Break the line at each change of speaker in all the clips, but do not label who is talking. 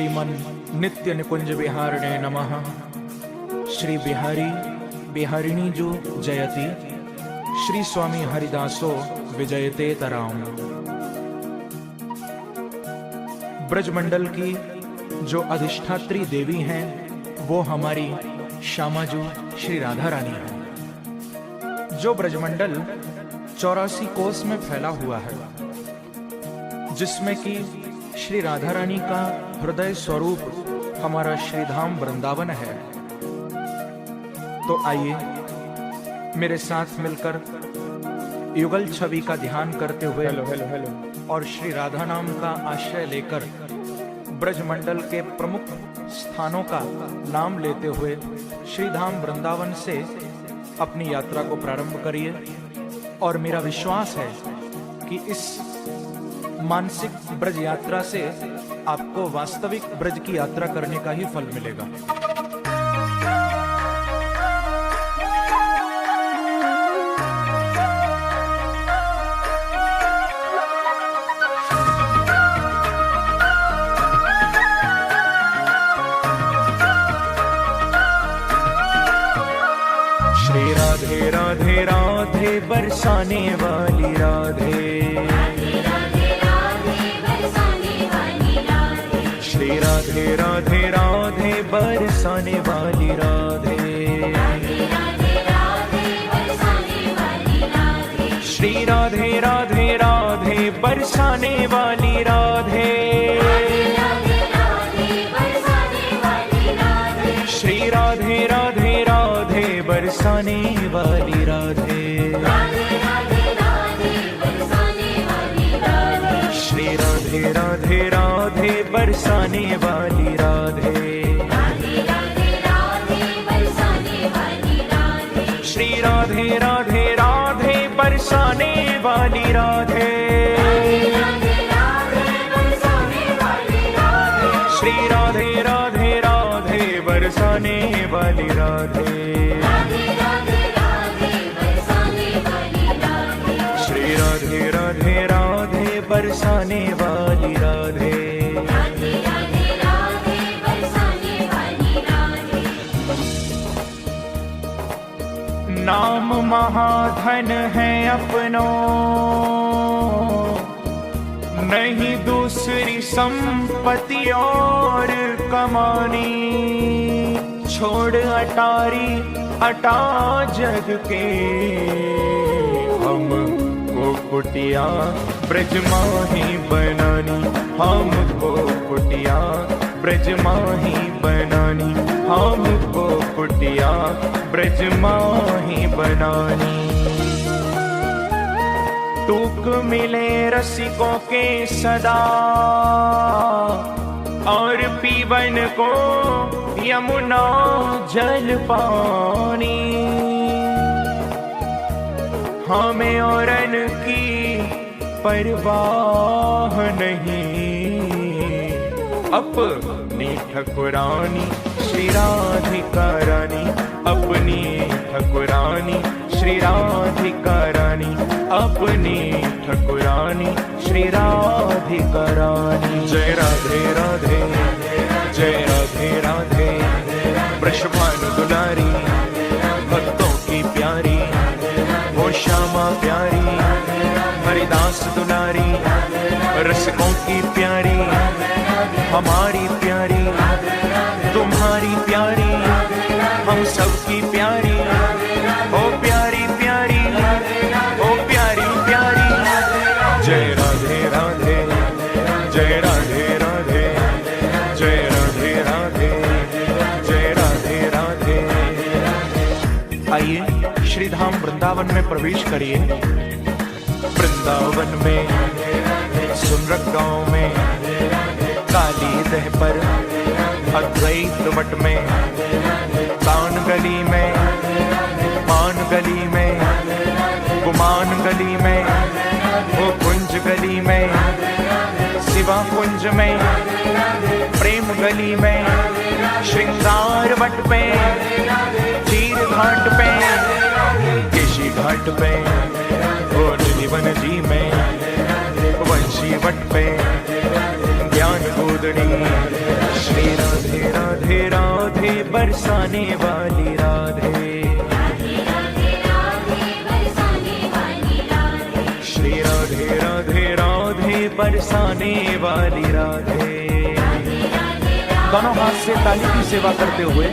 श्रीमन नित्य निकुंज विहारिणे नमः। श्री बिहारी बिहारिणी जो जयति, श्री स्वामी हरिदासो विजयते तराम। ब्रजमंडल की जो अधिष्ठात्री देवी हैं वो हमारी श्यामाजू श्री राधा रानी है। जो ब्रजमंडल 84 कोस में फैला हुआ है, जिसमें कि श्री राधा रानी का हृदय स्वरूप हमारा श्रीधाम वृंदावन है। तो आइए मेरे साथ मिलकर युगल छवि का ध्यान करते हुए और श्री राधा नाम का आश्रय लेकर ब्रजमंडल के प्रमुख स्थानों का नाम लेते हुए श्रीधाम वृंदावन से अपनी यात्रा को प्रारंभ करिए। और मेरा विश्वास है कि इस मानसिक ब्रज यात्रा से आपको वास्तविक ब्रज की यात्रा करने का ही फल मिलेगा। श्री राधे राधे राधे बरसाने वाली राधे, श्री राधे राधे राधे बरसाने वाली राधे, श्री राधे राधे राधे बरसाने वाली राधे, श्री राधे राधे राधे बरसाने वाली राधे, श्री राधे राधे राधे बरसाने वाली राधे, श्री राधे राधे राधे बरसाने वाली राधे, श्री राधे राधे राधे बरसाने वाली राधे, श्री राधे राधे राधे बरसाने वाली राधे। नाम महाधन है अपनो, नहीं दूसरी संपत्ति और कमानी। छोड़ अटारी अटा जग के, हमको कुटिया ब्रज माही बनानी, हमको कुटिया ब्रज माही बनानी, हमको कुटिया ब्रज माही बनानी। टूक मिले रसिकों के सदा, और पीवन को यमुना जल पानी। हमें औरन की परवाह नहीं, अपनी ठकुरानी श्री राधिका रानी, अपनी ठकुरानी श्री राधिका रानी, अपनी ठकुरानी श्री राधिका रानी। जय राधे राधे, जय राधे राधे, वृषभानु दुलारी, भक्तों की प्यारी, वो श्यामा प्यारी, हरिदास दुलारी, रसिकों की प्यारी, हमारी प्यारी, तुम्हारी प्यारी, हम सबकी प्यारी, ओ प्यारी प्यारी, ओ प्यारी प्यारी। जय राधे राधे, जय राधे राधे, जय राधे राधे, जय राधे राधे। आइए श्रीधाम वृंदावन में प्रवेश करिए। वृंदावन में सुनरक गांव में, काली दह पर, अद्वैत वट में, कान गली में, मान गली में, गुमान गली में, वो कुंज गली में, शिवा कुंज में, प्रेम गली में, श्रृंगार वट पे, चीर घाट पे, केशी घाट पे, और निवन जी में, वंशी वट पे, ज्ञान गोदड़ी राधे राधे बरसाने वाली राधे, श्री राधे राधे राधे बरसाने वाली राधे। दोनों हाथ से ताली की सेवा करते हुए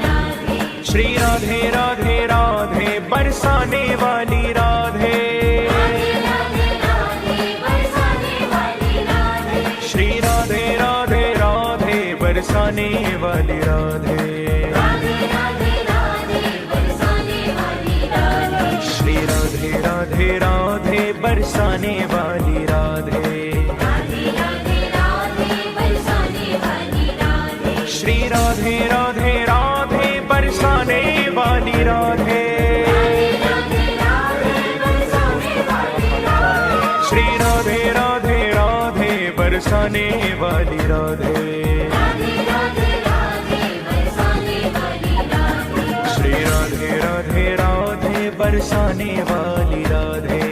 श्री राधे राधे राधे बरसाने वाली राधे, श्री राधे राधे राधे बरसाने वाली राधे, श्री राधे राधे राधे बरसाने वाली राधे, श्री राधे राधे राधे बरसाने वाली राधे, श्री राधे राधे राधे बरसाने वाली राधे, श्री राधे राधे राधे बरसाने वाली राधे।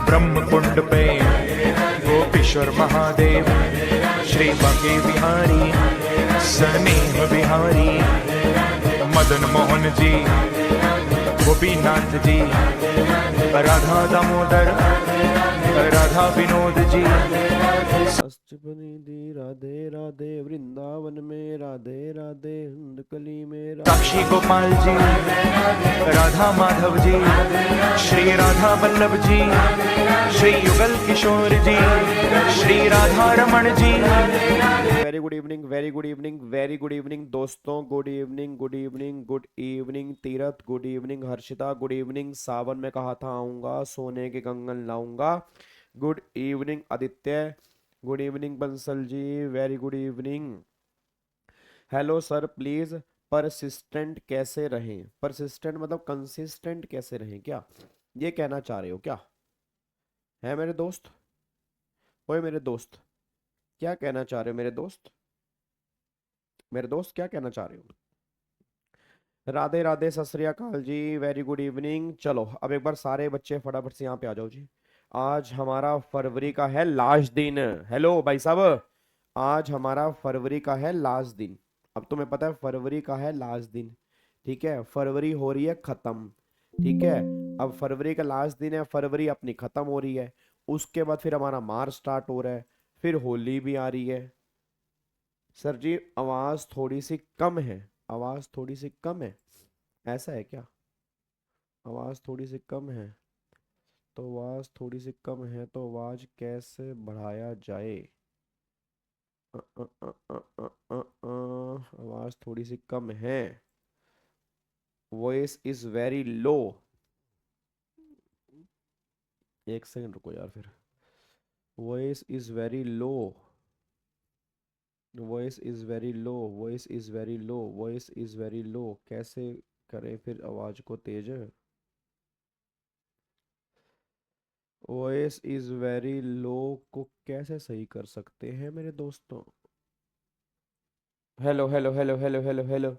ब्रह्मकुंड पे गोपीश्वर महादेव, श्री बांके बिहारी स्नेह बिहारी, मदन मोहन जी, गोपीनाथ जी, राधा दामोदर, राधा विनोद जी,
अष्टपदी राधे राधे, वृंदावन में राधे राधे, हुंडकली में
Sakshi Gopal ji, Radha Madhav ji, Shri Radha Vallabh ji, Shri Yugal Kishore ji, Shri Radha Raman ji.
Very good evening, very good evening, very good evening दोस्तों, good evening, good evening, good evening Tirath, good evening Harshita, good evening सावन में कहा था आऊंगा, सोने के कंगन लाऊंगा, good evening Aditya, good evening Bansal ji, very good evening. Hello sir, please persistent कैसे रहें? परसिस्टेंट मतलब कंसिस्टेंट कैसे रहें, क्या ये कहना चाह रहे हो क्या है मेरे दोस्त? ओए मेरे दोस्त, क्या कहना चाह रहे हो मेरे दोस्त? मेरे दोस्त क्या कहना चाह रहे हो? राधे राधे, सत श्री अकाल जी, वेरी गुड इवनिंग। चलो अब एक बार सारे बच्चे फटाफट से यहाँ पे आ जाओ जी। आज हमारा फरवरी का है लास्ट दिन। हेलो भाई साहब, आज हमारा फरवरी का है लास्ट दिन। अब तुम्हें पता है फरवरी का है लास्ट दिन, ठीक है? फरवरी हो रही है खत्म, ठीक है? अब फरवरी का लास्ट दिन है, फरवरी अपनी खत्म हो रही है, उसके बाद फिर हमारा मार्च स्टार्ट हो रहा है, फिर होली भी आ रही है। सर जी आवाज थोड़ी सी कम है, आवाज थोड़ी सी कम है, ऐसा है क्या? आवाज थोड़ी सी कम है, तो आवाज थोड़ी सी कम है तो आवाज कैसे बढ़ाया जाए? आवाज थोड़ी सी कम है, वॉइस इज वेरी लो। एक सेकंड रुको यार, फिर voice is very low, voice is very low, voice is very low, voice is very low, कैसे करें फिर आवाज को तेज? वॉइस इज वेरी लो को कैसे सही कर सकते हैं मेरे दोस्तों? Hello hello hello hello hello hello,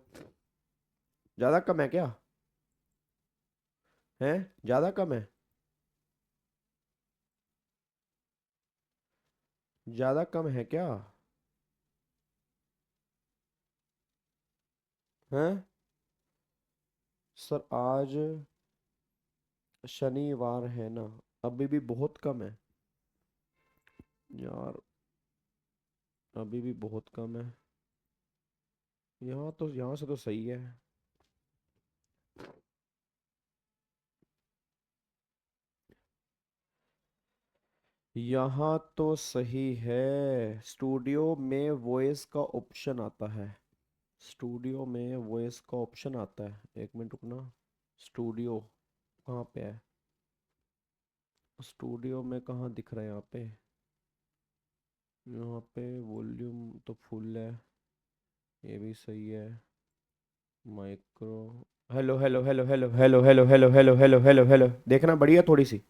ज्यादा कम है क्या? है ज्यादा कम है? ज्यादा कम है क्या? हैं सर, आज शनिवार है ना, अभी भी बहुत कम है यार, अभी भी बहुत कम है। यहाँ तो, यहाँ से तो सही है। यहाँ तो सही है। स्टूडियो में वॉइस का ऑप्शन आता है, स्टूडियो में वॉइस का ऑप्शन आता है, एक मिनट रुकना। स्टूडियो कहाँ पे है? स्टूडियो में कहाँ दिख रहा है? यहाँ पे, यहाँ पे वॉल्यूम तो फुल है, ये भी सही है। Micro, hello hello hello hello hello hello hello hello hello hello hello, देखना बढ़िया थोड़ी सी।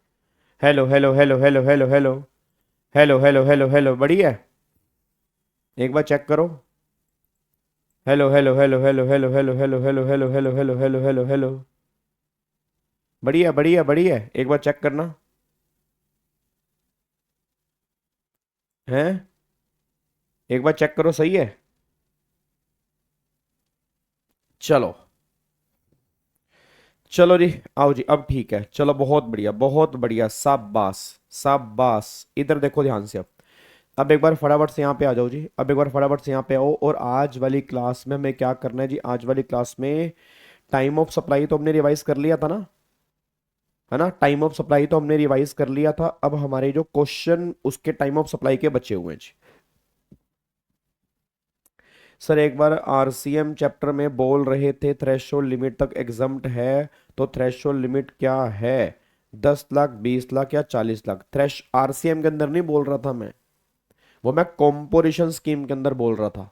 Hello hello hello hello hello hello hello hello hello hello, बढ़िया है। एक बार चेक करो। Hello hello hello hello hello hello hello hello hello hello hello hello hello hello, बढ़िया बढ़िया बढ़िया, एक बार चेक करना है। एक बार चेक करो, सही है। चलो चलो जी, आओ जी, अब ठीक है, चलो बहुत बढ़िया बहुत बढ़िया, शाबाश शाबाश। इधर देखो ध्यान से। अब एक बार फटाफट से यहाँ पे आ जाओ जी, अब एक बार फटाफट से यहाँ पे आओ। और आज वाली क्लास में हमें क्या करना है जी, आज वाली क्लास में टाइम ऑफ सप्लाई तो हमने रिवाइज कर लिया था ना, है ना। टाइम ऑफ सप्लाई तो हमने रिवाइज कर लिया था। अब हमारे जो क्वेश्चन उसके टाइम ऑफ सप्लाई के बचे हुए हैं जी। सर एक बार आरसीएम चैप्टर में बोल रहे थे थ्रेशोल्ड लिमिट तक एग्जम्प्ट है, तो थ्रेशोल्ड लिमिट क्या है? 10 लाख, 20 लाख या 40 लाख? थ्रेश आरसीएम के अंदर नहीं बोल रहा था मैं, वो मैं कॉम्पोजिशन स्कीम के अंदर बोल रहा था।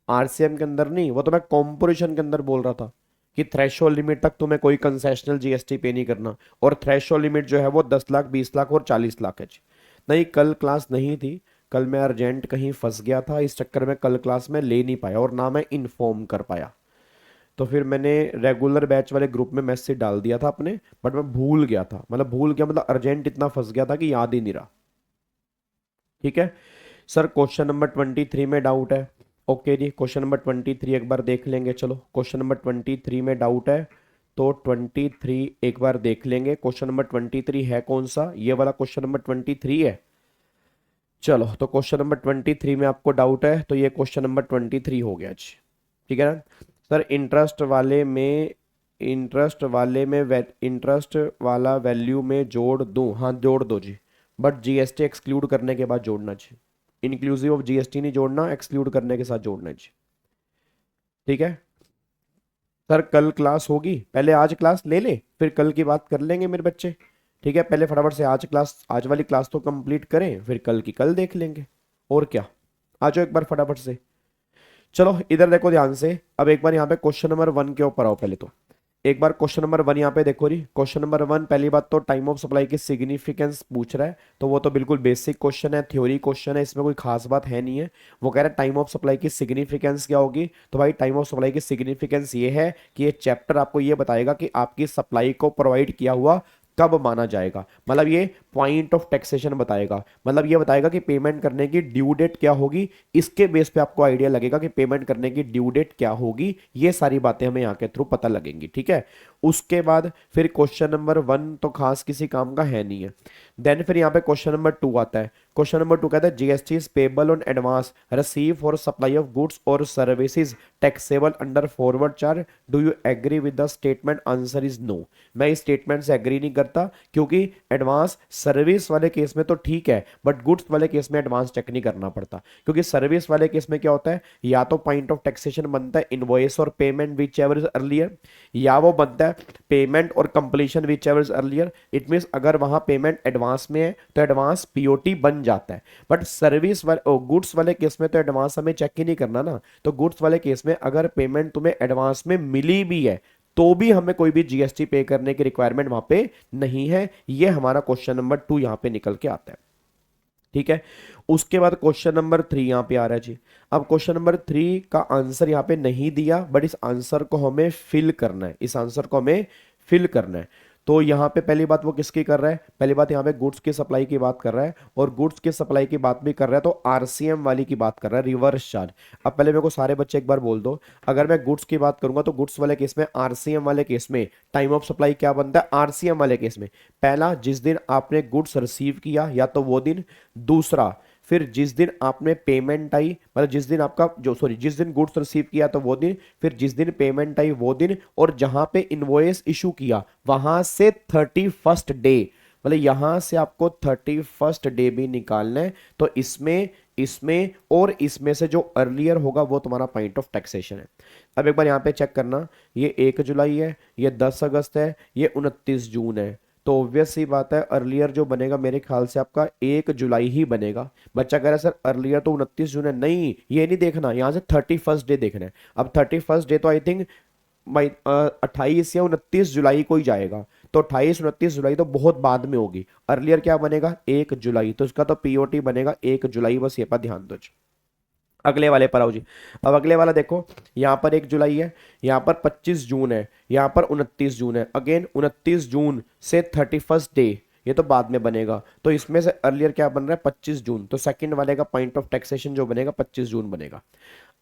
आरसीएम के अंदर नहीं, वो तो मैं कॉम्पोजिशन के अंदर बोल रहा था कि थ्रेशोल्ड लिमिट तक तुम्हें कोई कंसेशनल जीएसटी पे नहीं करना। और थ्रेशोल्ड लिमिट जो है वो 10 लाख, 20 लाख और 40 लाख है जी। नहीं, कल क्लास नहीं थी। कल मैं अर्जेंट कहीं फंस गया था, इस चक्कर में कल क्लास में ले नहीं पाया और ना मैं इन्फॉर्म कर पाया। तो फिर मैंने रेगुलर बैच वाले ग्रुप में मैसेज डाल दिया था अपने, बट मैं भूल गया था, मतलब भूल गया मतलब अर्जेंट इतना फंस गया था कि याद ही नहीं रहा। ठीक है सर, क्वेश्चन नंबर 23 में डाउट है। ओके जी, क्वेश्चन नंबर 23 एक बार देख लेंगे। चलो क्वेश्चन नंबर 23 में डाउट है, तो 23 एक बार देख लेंगे। क्वेश्चन नंबर 23 है कौन सा? ये वाला क्वेश्चन नंबर 23 है। चलो, तो क्वेश्चन नंबर 23 में आपको डाउट है, तो ये क्वेश्चन नंबर 23 हो गया जी। ठीक है ना सर? इंटरेस्ट वाला वैल्यू में जोड़ दूं? हाँ जोड़ दो जी, बट जीएसटी एक्सक्लूड करने के बाद जोड़ना जी। इंक्लूसिव ऑफ जीएसटी नहीं जोड़ना, एक्सक्लूड करने के साथ जोड़ना जी। ठीक है सर, कल क्लास होगी, पहले आज क्लास ले ले फिर कल की बात कर लेंगे मेरे बच्चे। ठीक है, पहले फटाफट से आज क्लास, आज वाली क्लास तो कंप्लीट करें, फिर कल की कल देख लेंगे। और क्या, आ जाओ एक बार फटाफट से। चलो इधर देखो ध्यान से। अब एक बार यहाँ पे क्वेश्चन नंबर 1 के ऊपर आओ पहले तो। एक बार क्वेश्चन नंबर 1 यहाँ पे देखो जी। क्वेश्चन नंबर 1, पहली बात तो टाइम ऑफ सप्लाई की सिग्निफिकेंस पूछ रहा है, तो वो तो बिल्कुल बेसिक क्वेश्चन है, थ्योरी क्वेश्चन है, इसमें कोई खास बात है नहीं है। वो कह रहा है टाइम ऑफ सप्लाई की सिग्निफिकेंस क्या होगी। तो भाई टाइम ऑफ सप्लाई की सिग्निफिकेंस ये है कि ये चैप्टर आपको ये बताएगा कि आपकी सप्लाई को प्रोवाइड किया हुआ कब माना जाएगा। मतलब ये पॉइंट ऑफ टैक्सेशन बताएगा, मतलब ये बताएगा कि पेमेंट करने की ड्यू डेट क्या होगी। इसके बेस पे आपको आइडिया लगेगा कि पेमेंट करने की ड्यू डेट क्या होगी। ये सारी बातें हमें यहाँ के थ्रू पता लगेंगी। ठीक है, उसके बाद फिर क्वेश्चन नंबर 1 तो खास किसी काम का है नहीं है। देन फिर यहाँ पे क्वेश्चन नंबर 2 आता है। क्वेश्चन नंबर 2 कहता है GST is payable on advance receive for supply of goods और services taxable under forward charge, do you agree with the statement? Answer is no. मैं इस स्टेटमेंट से एग्री नहीं करता, क्योंकि एडवांस सर्विस वाले केस में तो ठीक है, बट गुड्स वाले केस में एडवांस चेक नहीं करना पड़ता। क्योंकि सर्विस वाले केस में क्या होता है, या तो पॉइंट ऑफ टैक्सेशन बनता है इनवॉइस और payment which ever is earlier, या वो बनता है पेमेंट और completion which ever is earlier. It means अगर वहां पेमेंट एडवांस में है तो एडवांस पीओटी बन जाता है। बट सर्विस वाले गुड्स वाले केस में तो एडवांस हमें चेक ही नहीं करना ना। तो गुड्स वाले केस में अगर पेमेंट तुम्हें एडवांस में मिली भी है तो भी हमें कोई भी जीएसटी पे करने की रिक्वायरमेंट वहां पे नहीं है। ये हमारा क्वेश्चन नंबर 2 यहां पे निकल के आता है। ठीक है, उसके बाद क्वेश्चन नंबर 3 यहां पे आ रहा है जी। अब क्वेश्चन नंबर 3 का आंसर यहां पे नहीं दिया, बट इस आंसर को हमें फिल करना है, इस आंसर को हमें फिल करना है। तो यहां पे पहली बात वो किसकी कर रहा है, पहली बात यहां पे गुड्स की सप्लाई की बात कर रहा है, और गुड्स की सप्लाई की बात भी कर रहा है तो आरसीएम वाली की बात कर रहा है, रिवर्स चार्ज। अब पहले मेरे को सारे बच्चे एक बार बोल दो, अगर मैं गुड्स की बात करूंगा तो गुड्स वाले केस में, आरसीएम वाले केस में टाइम ऑफ सप्लाई क्या बनता है आरसीएम वाले केस में? पहला, जिस दिन आपने गुड्स रिसीव किया या तो वो दिन। दूसरा, फिर जिस दिन आपने पेमेंट आई, मतलब जिस दिन आपका जो सॉरी जिस दिन गुड्स रिसीव किया तो वो दिन, फिर जिस दिन पेमेंट आई वो दिन, और जहां पे इनवॉइस इशू किया वहां से 31st डे, मतलब यहां से आपको 31st डे भी निकालना है। तो इसमें इसमें और इसमें से जो अर्लियर होगा वो तुम्हारा पॉइंट ऑफ टैक्सेशन है। अब एक बार यहाँ पे चेक करना, ये 1 जुलाई है, ये 10 अगस्त है, ये 29 जून है। तो ऑब्वियस सी बात है अर्लियर जो बनेगा मेरे ख्याल से आपका 1 जुलाई ही बनेगा। बच्चा कह रहा है सर अर्लियर तो 29 जून है, नहीं ये नहीं देखना, यहाँ से 31st डे देखना है। अब 31st डे तो आई थिंक 28 या 29 जुलाई को ही जाएगा। तो 28 29 जुलाई तो बहुत बाद में होगी। अर्लियर क्या बनेगा 1 जुलाई, तो इसका तो पीओटी बनेगा 1 जुलाई, बस ये पर ध्यान दो जी। अगले वाले पर आओ जी। अब अगले वाला देखो, यहाँ पर 1 जुलाई है, यहाँ पर 25 जून है, यहाँ पर 29 जून है। अगेन 29 जून से 31 डे, ये तो बाद में बनेगा, तो इसमें से अर्लियर क्या बन रहा है 25 जून, तो सेकंड वाले का पॉइंट ऑफ टैक्सेशन जो बनेगा 25 जून बनेगा।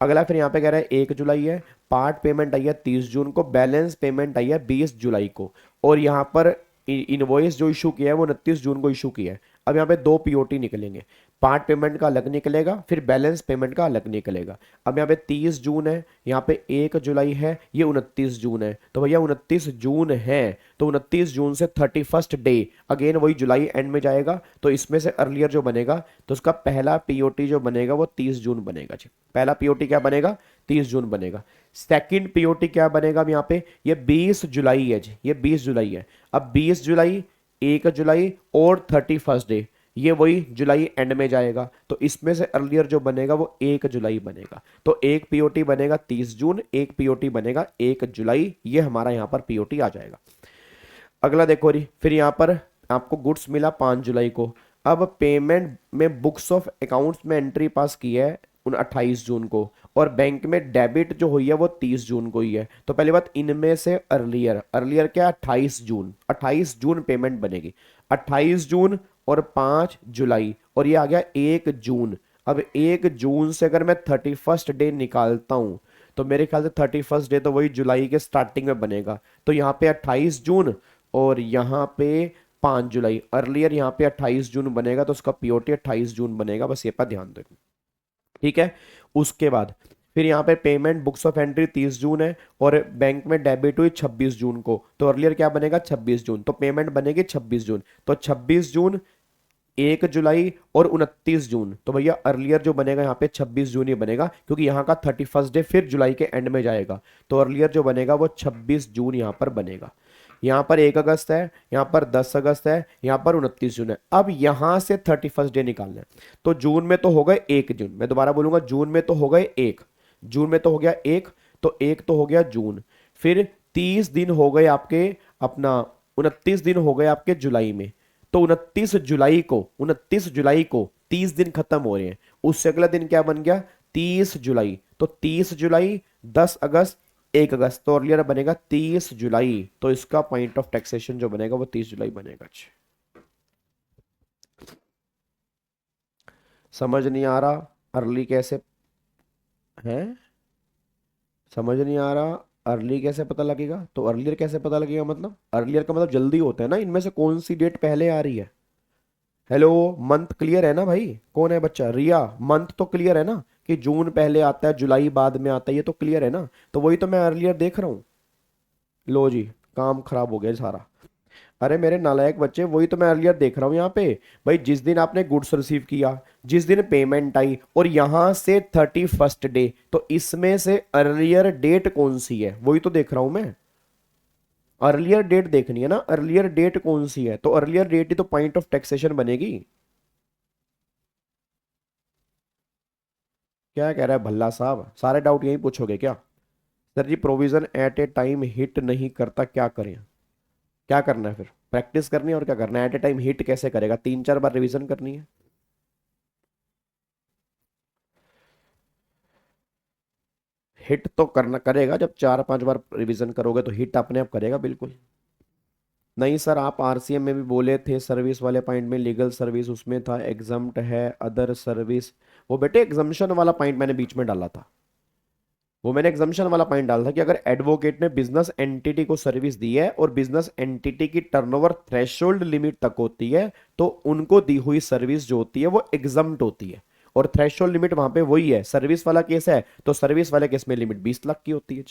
अगला फिर यहाँ पे कह रहा है 1 जुलाई है, पार्ट पेमेंट आई है 30 जून को, बैलेंस पेमेंट आई है 20 जुलाई को, और यहाँ पर इनवॉइस जो इशू किया है वो 29 जून को इशू किया है। अब यहाँ पे 2 पीओटी निकलेंगे, पार्ट पेमेंट का अलग निकलेगा, फिर बैलेंस पेमेंट का अलग निकलेगा। अब यहाँ पे 30 जून है, यहाँ पे 1 जुलाई है, ये 29 जून है, तो भैया 29 जून है, तो 29 जून से 31 डे, अगेन वही जुलाई एंड में जाएगा, तो इसमें से अर्लियर जो बनेगा तो उसका पहला पीओटी जो बनेगा वो 30 जून बनेगा जी। पहला पीओटी क्या बनेगा 30 जून बनेगा। सेकंड पीओटी क्या बनेगा अब यहाँ पे, ये 20 जुलाई है जी, ये 20 जुलाई है। अब 20 जुलाई, 1 जुलाई और 31 डे, ये वही जुलाई एंड में जाएगा, तो इसमें से अर्लियर जो बनेगा वो 1 जुलाई बनेगा। तो एक पीओटी बनेगा 30 जून, एक पीओटी बनेगा 1 जुलाई, ये हमारा यहाँ पर पीओटी आ जाएगा। अगला देखो री, फिर यहाँ पर आपको गुड्स मिला 5 जुलाई को, अब पेमेंट में बुक्स ऑफ अकाउंट्स में एंट्री पास की है 28 जून को, और बैंक में डेबिट जो हुई है वो 30 जून को ही है। तो पहली बात इनमें से अर्लियर, अर्लियर क्या 28 जून, 28 जून पेमेंट बनेगी, 28 जून और 5 जुलाई, और ये आ गया 1 जून। अब 1 जून से अगर मैं 31 डे निकालता हूं तो मेरे ख्याल से 31 डे तो वही जुलाई के स्टार्टिंग में बनेगा, तो यहाँ पे 28 जून और यहाँ पे 5 जुलाई, अर्लियर यहाँ पे 28 जून बनेगा, तो उसका पीओटी 28 जून बनेगा, बस ये पर ध्यान दें। ठीक है, उसके बाद फिर यहाँ पे पेमेंट बुक्स ऑफ एंट्री 30 जून है, और बैंक में डेबिट हुई 26 जून को, तो अर्लियर क्या बनेगा 26 जून, तो पेमेंट बनेगी 26 जून, तो 26 जून, 1 जुलाई और 29 जून, तो भैया अर्लियर जो बनेगा यहाँ पे 26 जून ही बनेगा, क्योंकि यहाँ का 31 डे फिर जुलाई के एंड में जाएगा, तो अर्लियर जो बनेगा वो 26 जून यहाँ पर बनेगा। यहाँ पर 1 अगस्त है, यहाँ पर 10 अगस्त है, यहाँ पर 29 जून है। अब यहाँ से 31 डे निकालना है, तो जून में तो हो गए 1 जून, मैं दोबारा बोलूंगा, जून में तो हो गए 1, जून में तो हो गया 1, तो 1 तो हो गया जून, फिर 30 दिन हो गए आपके, अपना 29 दिन हो गए आपके जुलाई में, तो 29 जुलाई को, 29 जुलाई को 30 दिन खत्म हो रहे हैं, उससे अगला दिन क्या बन गया 30 जुलाई, तो 30 जुलाई, 10 अगस्त, 1 अगस्त, तो अर्लियर बनेगा 30 जुलाई, तो इसका पॉइंट ऑफ टैक्सेशन जो बनेगा वो 30 जुलाई बनेगा। समझ नहीं आ रहा अर्ली कैसे है, समझ नहीं आ रहा अर्ली कैसे पता लगेगा, तो अर्लियर कैसे पता लगेगा, मतलब अर्लियर का मतलब जल्दी होता है ना, इनमें से कौन सी डेट पहले आ रही है। हेलो, मंथ क्लियर है ना भाई, कौन है बच्चा, रिया, मंथ तो क्लियर है ना कि जून पहले आता है जुलाई बाद में आता है, ये तो क्लियर है ना, तो वही तो मैं अर्लियर देख रहा हूँ। लो जी, काम खराब हो गया सारा। अरे मेरे नालायक बच्चे, वही तो मैं अर्लियर देख रहा हूँ यहाँ पे भाई, जिस दिन आपने गुड्स रिसीव किया, जिस दिन पेमेंट आई, और यहाँ से 31 डे, तो इसमें से अर्लियर डेट कौन सी है वही तो देख रहा हूं मैं। अर्लियर डेट देखनी है ना, अर्लियर डेट कौन सी है, तो अर्लियर डेट ही तो पॉइंट ऑफ टैक्सेशन बनेगी। क्या कह रहा है भल्ला साहब, सारे डाउट यही पूछोगे क्या। Sir ji provision at a time hit नहीं करता, क्या करें, क्या करना है फिर, प्रैक्टिस करनी है और क्या करना है, एट ए टाइम हिट कैसे करेगा, 3 4 बार रिवीजन करनी है। हिट तो करना करेगा, जब 4 5 बार रिवीजन करोगे तो हिट अपने आप करेगा बिल्कुल। नहीं सर, आप आरसीएम में भी बोले थे सर्विस वाले पॉइंट में, लीगल सर्विस उसमें था, एग्जम्प्ट है अदर सर्विस, वो बेटे एग्जम्पशन वाला पॉइंट मैंने बीच में डाला था, वो मैंने एग्जम्पशन वाला पॉइंट डाला था कि अगर एडवोकेट ने बिजनेस एंटिटी को सर्विस दी है और बिजनेस एंटिटी की टर्नओवर थ्रेशोल्ड लिमिट तक होती है, तो उनको दी हुई सर्विस जो होती है वो एग्जम्प्ट होती है, और थ्रेशोल्ड लिमिट वहां पे वही है, सर्विस वाला केस है तो सर्विस वाले केस में लिमिट 20 लाख की होती है।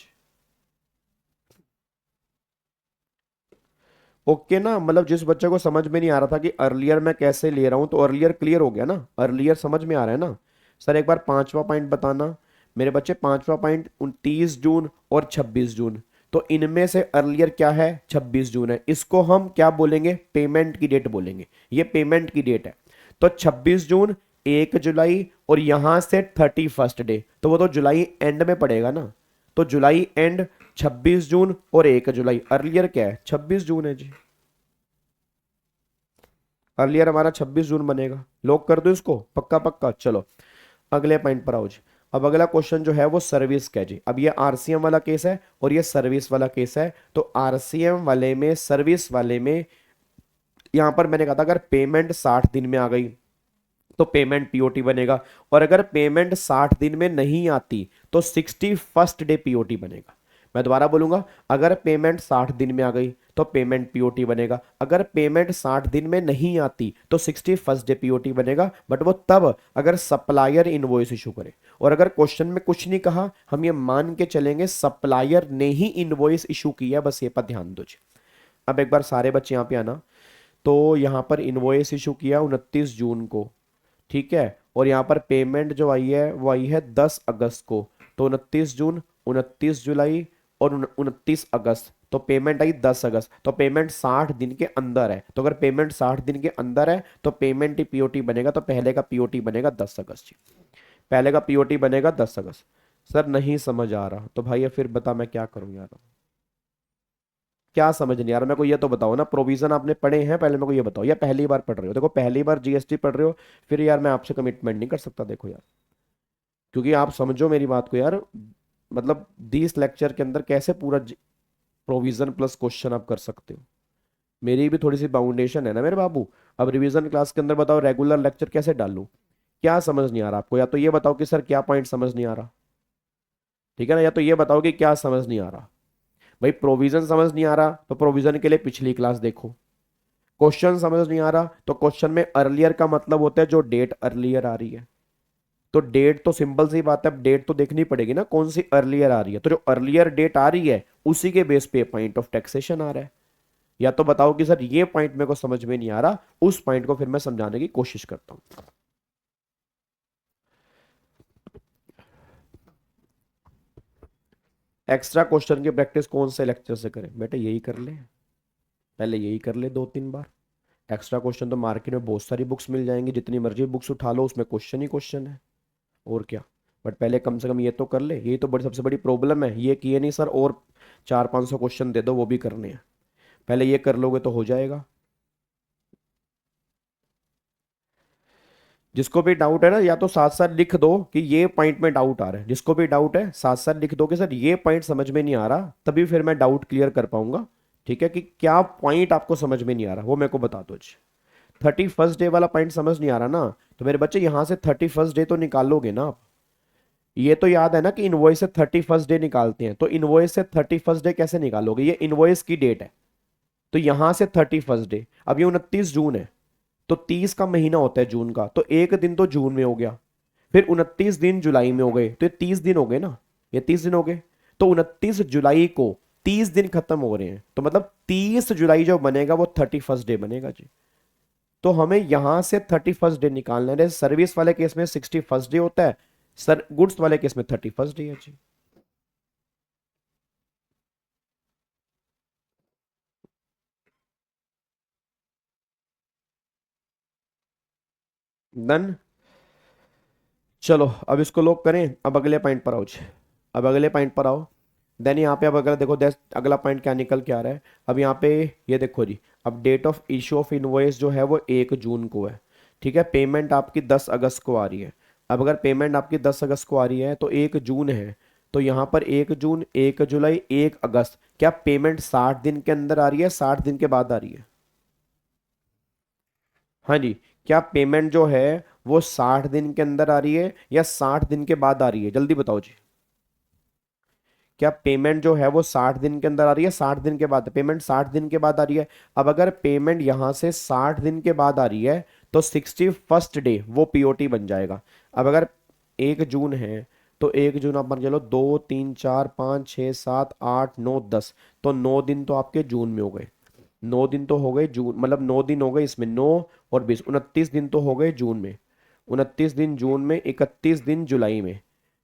ओके ना, मतलब जिस बच्चे को समझ में नहीं आ रहा था कि अर्लियर मैं कैसे ले रहा हूं, तो अर्लियर क्लियर हो गया ना, अर्लियर समझ में आ रहा है ना। सर एक बार 5वां पॉइंट बताना मेरे बच्चे, 5वां पॉइंट 29 जून और 26 जून, तो इनमें से अर्लियर क्या है 26 जून है, इसको हम क्या बोलेंगे पेमेंट की डेट बोलेंगे, ये पेमेंट की डेट है। तो 26 जून, 1 जुलाई और यहां से 31 डे, तो वो तो जुलाई एंड में पड़ेगा ना, तो जुलाई एंड 26 जून और 1 जुलाई, अर्लियर क्या है 26 जून है जी। अर्लियर हमारा 26 जून बनेगा, लॉक कर दो इसको, पक्का पक्का। चलो अगले पॉइंट पर आओ जी। अब अगला क्वेश्चन जो है वो सर्विस का है जी। अब ये आरसीएम वाला केस है और ये सर्विस वाला केस है। तो आरसीएम वाले में, सर्विस वाले में, यहां पर मैंने कहा था अगर पेमेंट 60 दिन में आ गई तो पेमेंट पीओटी बनेगा, और अगर पेमेंट 60 दिन में नहीं आती तो 61st डे पीओटी बनेगा। मैं दोबारा बोलूंगा, अगर पेमेंट 60 दिन में आ गई तो पेमेंट पीओटी बनेगा, अगर पेमेंट 60 दिन में नहीं आती तो 61st डे पीओटी बनेगा। बट वो तब अगर सप्लायर इनवॉइस इशू करे, और अगर क्वेश्चन में कुछ नहीं कहा, हम ये मान के चलेंगे सप्लायर ने ही इनवॉइस इशू किया, बस ये पर ध्यान दो जी। अब एक बार सारे बच्चे यहाँ पे आना। तो यहाँ पर इनवॉइस इशू किया 29 जून को, ठीक है, और यहाँ पर पेमेंट जो आई है वो आई है 10 अगस्त को। तो 29 जून, 29 जुलाई और 29 अगस्त, तो पेमेंट आई 10 अगस्त। तो पेमेंट 60 दिन के अंदर है, तो अगर पेमेंट 60 दिन के अंदर है तो पेमेंट ही पीओटी बनेगा। तो पहले का पीओटी बनेगा 10 अगस्त जी, पहले का पीओटी बनेगा 10 अगस्त। सर नहीं समझ आ रहा, तो भाई फिर बता मैं क्या करूं यार, क्या समझ नहीं आ रहा मेरे को, ये तो बताओ ना। प्रोविजन आपने पढ़े हैं पहले, मेरे को ये बताओ, या पहली बार पढ़ रहे हो? देखो पहली बार जीएसटी पढ़ रहे हो फिर यार मैं आपसे कमिटमेंट नहीं कर सकता, देखो यार, क्योंकि आप समझो मेरी बात को यार। मतलब 20 लेक्चर के अंदर कैसे पूरा प्रोविजन प्लस क्वेश्चन आप कर सकते हो? मेरी भी थोड़ी सी बाउंडेशन है ना मेरे बाबू। अब रिवीजन क्लास के अंदर बताओ रेगुलर लेक्चर कैसे डालूं? क्या समझ नहीं आ रहा आपको? या तो ये बताओ कि सर क्या पॉइंट समझ नहीं आ रहा, ठीक है ना, या तो ये बताओ कि क्या समझ नहीं आ रहा। भाई प्रोविजन समझ नहीं आ रहा तो प्रोविजन के लिए पिछली क्लास देखो। क्वेश्चन समझ नहीं आ रहा तो क्वेश्चन में अर्लियर का मतलब होता है जो डेट अर्लियर आ रही है। तो डेट तो सिंपल सी बात है, अब डेट तो देखनी पड़ेगी ना कौन सी अर्लियर आ रही है। तो जो अर्लियर डेट आ रही है उसी के बेस पे पॉइंट ऑफ टैक्सेशन आ रहा है। या तो बताओ कि सर ये पॉइंट मेरे को समझ में नहीं आ रहा, उस पॉइंट को फिर मैं समझाने की कोशिश करता हूं। एक्स्ट्रा क्वेश्चन की प्रैक्टिस कौन से लेक्चर से करें बेटा? यही कर ले, पहले यही कर ले 2-3 बार। एक्स्ट्रा क्वेश्चन तो मार्केट में बहुत सारी बुक्स मिल जाएंगी, जितनी मर्जी बुक्स उठा लो उसमें क्वेश्चन ही क्वेश्चन है, और क्या। बट पहले कम से कम ये तो कर ले, यही तो बड़ी सबसे बड़ी प्रॉब्लम है। ये किए नहीं सर और 400-500 क्वेश्चन दे दो वो भी करने हैं, पहले ये कर लोगे तो हो जाएगा। जिसको भी डाउट है ना, या तो साथ साथ लिख दो कि ये पॉइंट में डाउट आ रहा है। जिसको भी डाउट है साथ साथ लिख दो कि सर ये पॉइंट समझ में नहीं आ रहा, तभी फिर मैं डाउट क्लियर कर पाऊंगा। ठीक है, कि क्या पॉइंट आपको समझ में नहीं आ रहा वो मेरे को बता दो जी। 31st डे वाला पॉइंट समझ नहीं आ रहा ना, तो मेरे बच्चे यहां से 31st डे तो निकालोगे ना आप। ये तो याद है ना कि इनवॉइस से 31st डे निकालते हैं, तो इनवॉइस से 31st डे कैसे निकालोगे? ये इनवॉइस की डेट है, तो यहां से 31st डे। अब ये 29 जून है, तो 30 का महीना होता है जून का, तो एक दिन तो जून में हो गया। फिर 29 दिन जुलाई में हो गए, तो ये 30 दिन हो गए ना, ये 30 दिन हो गए। तो 29 जुलाई को 30 दिन खत्म हो रहे हैं, तो मतलब 30 जुलाई जो बनेगा वो 31st डे बनेगा जी। तो हमें यहां से 31st डे निकालना है। सर्विस वाले केस में 61st डे होता है, सर गुड्स वाले केस में 31st डे है जी। डन। चलो अब इसको लॉक करें, अब अगले पॉइंट पर आओ जी। अब अगले पॉइंट पर आओ। देन यहाँ पे अब अगला देखो, अगला पॉइंट क्या निकल के आ रहा है। अब यहाँ पे ये देखो जी, अब date of issue of invoice जो है वो 1 जून को है, ठीक है। पेमेंट आपकी 10 अगस्त को आ रही है। अब अगर पेमेंट आपकी 10 अगस्त को आ रही है तो 1 जून है, तो यहाँ पर 1 जून, 1 जुलाई, 1 अगस्त, क्या पेमेंट 60 दिन के अंदर आ रही है, 60 दिन के बाद आ रही है? हाँ जी, क्या पेमेंट जो है वो 60 दिन के अंदर आ रही है या 60 दिन के बाद आ रही है? जल्दी बताओ जी। क्या पेमेंट जो है वो 60 दिन के अंदर आ रही है, 60 दिन के बाद? पेमेंट 60 दिन के बाद आ रही है। अब अगर पेमेंट यहां से 60 दिन के बाद आ रही है तो 61st डे वो पीओटी बन जाएगा। अब अगर 1 जून है तो 1 जून आप मान चलो 2 3 4 5 6 7 8 9 10, तो 9 दिन तो आपके जून में हो गए। 9 दिन तो हो गए जून, मतलब 9 दिन हो गए इसमें, 9 और 20, 29 दिन तो हो गए जून में। 29 दिन जून में, 31 दिन जुलाई में,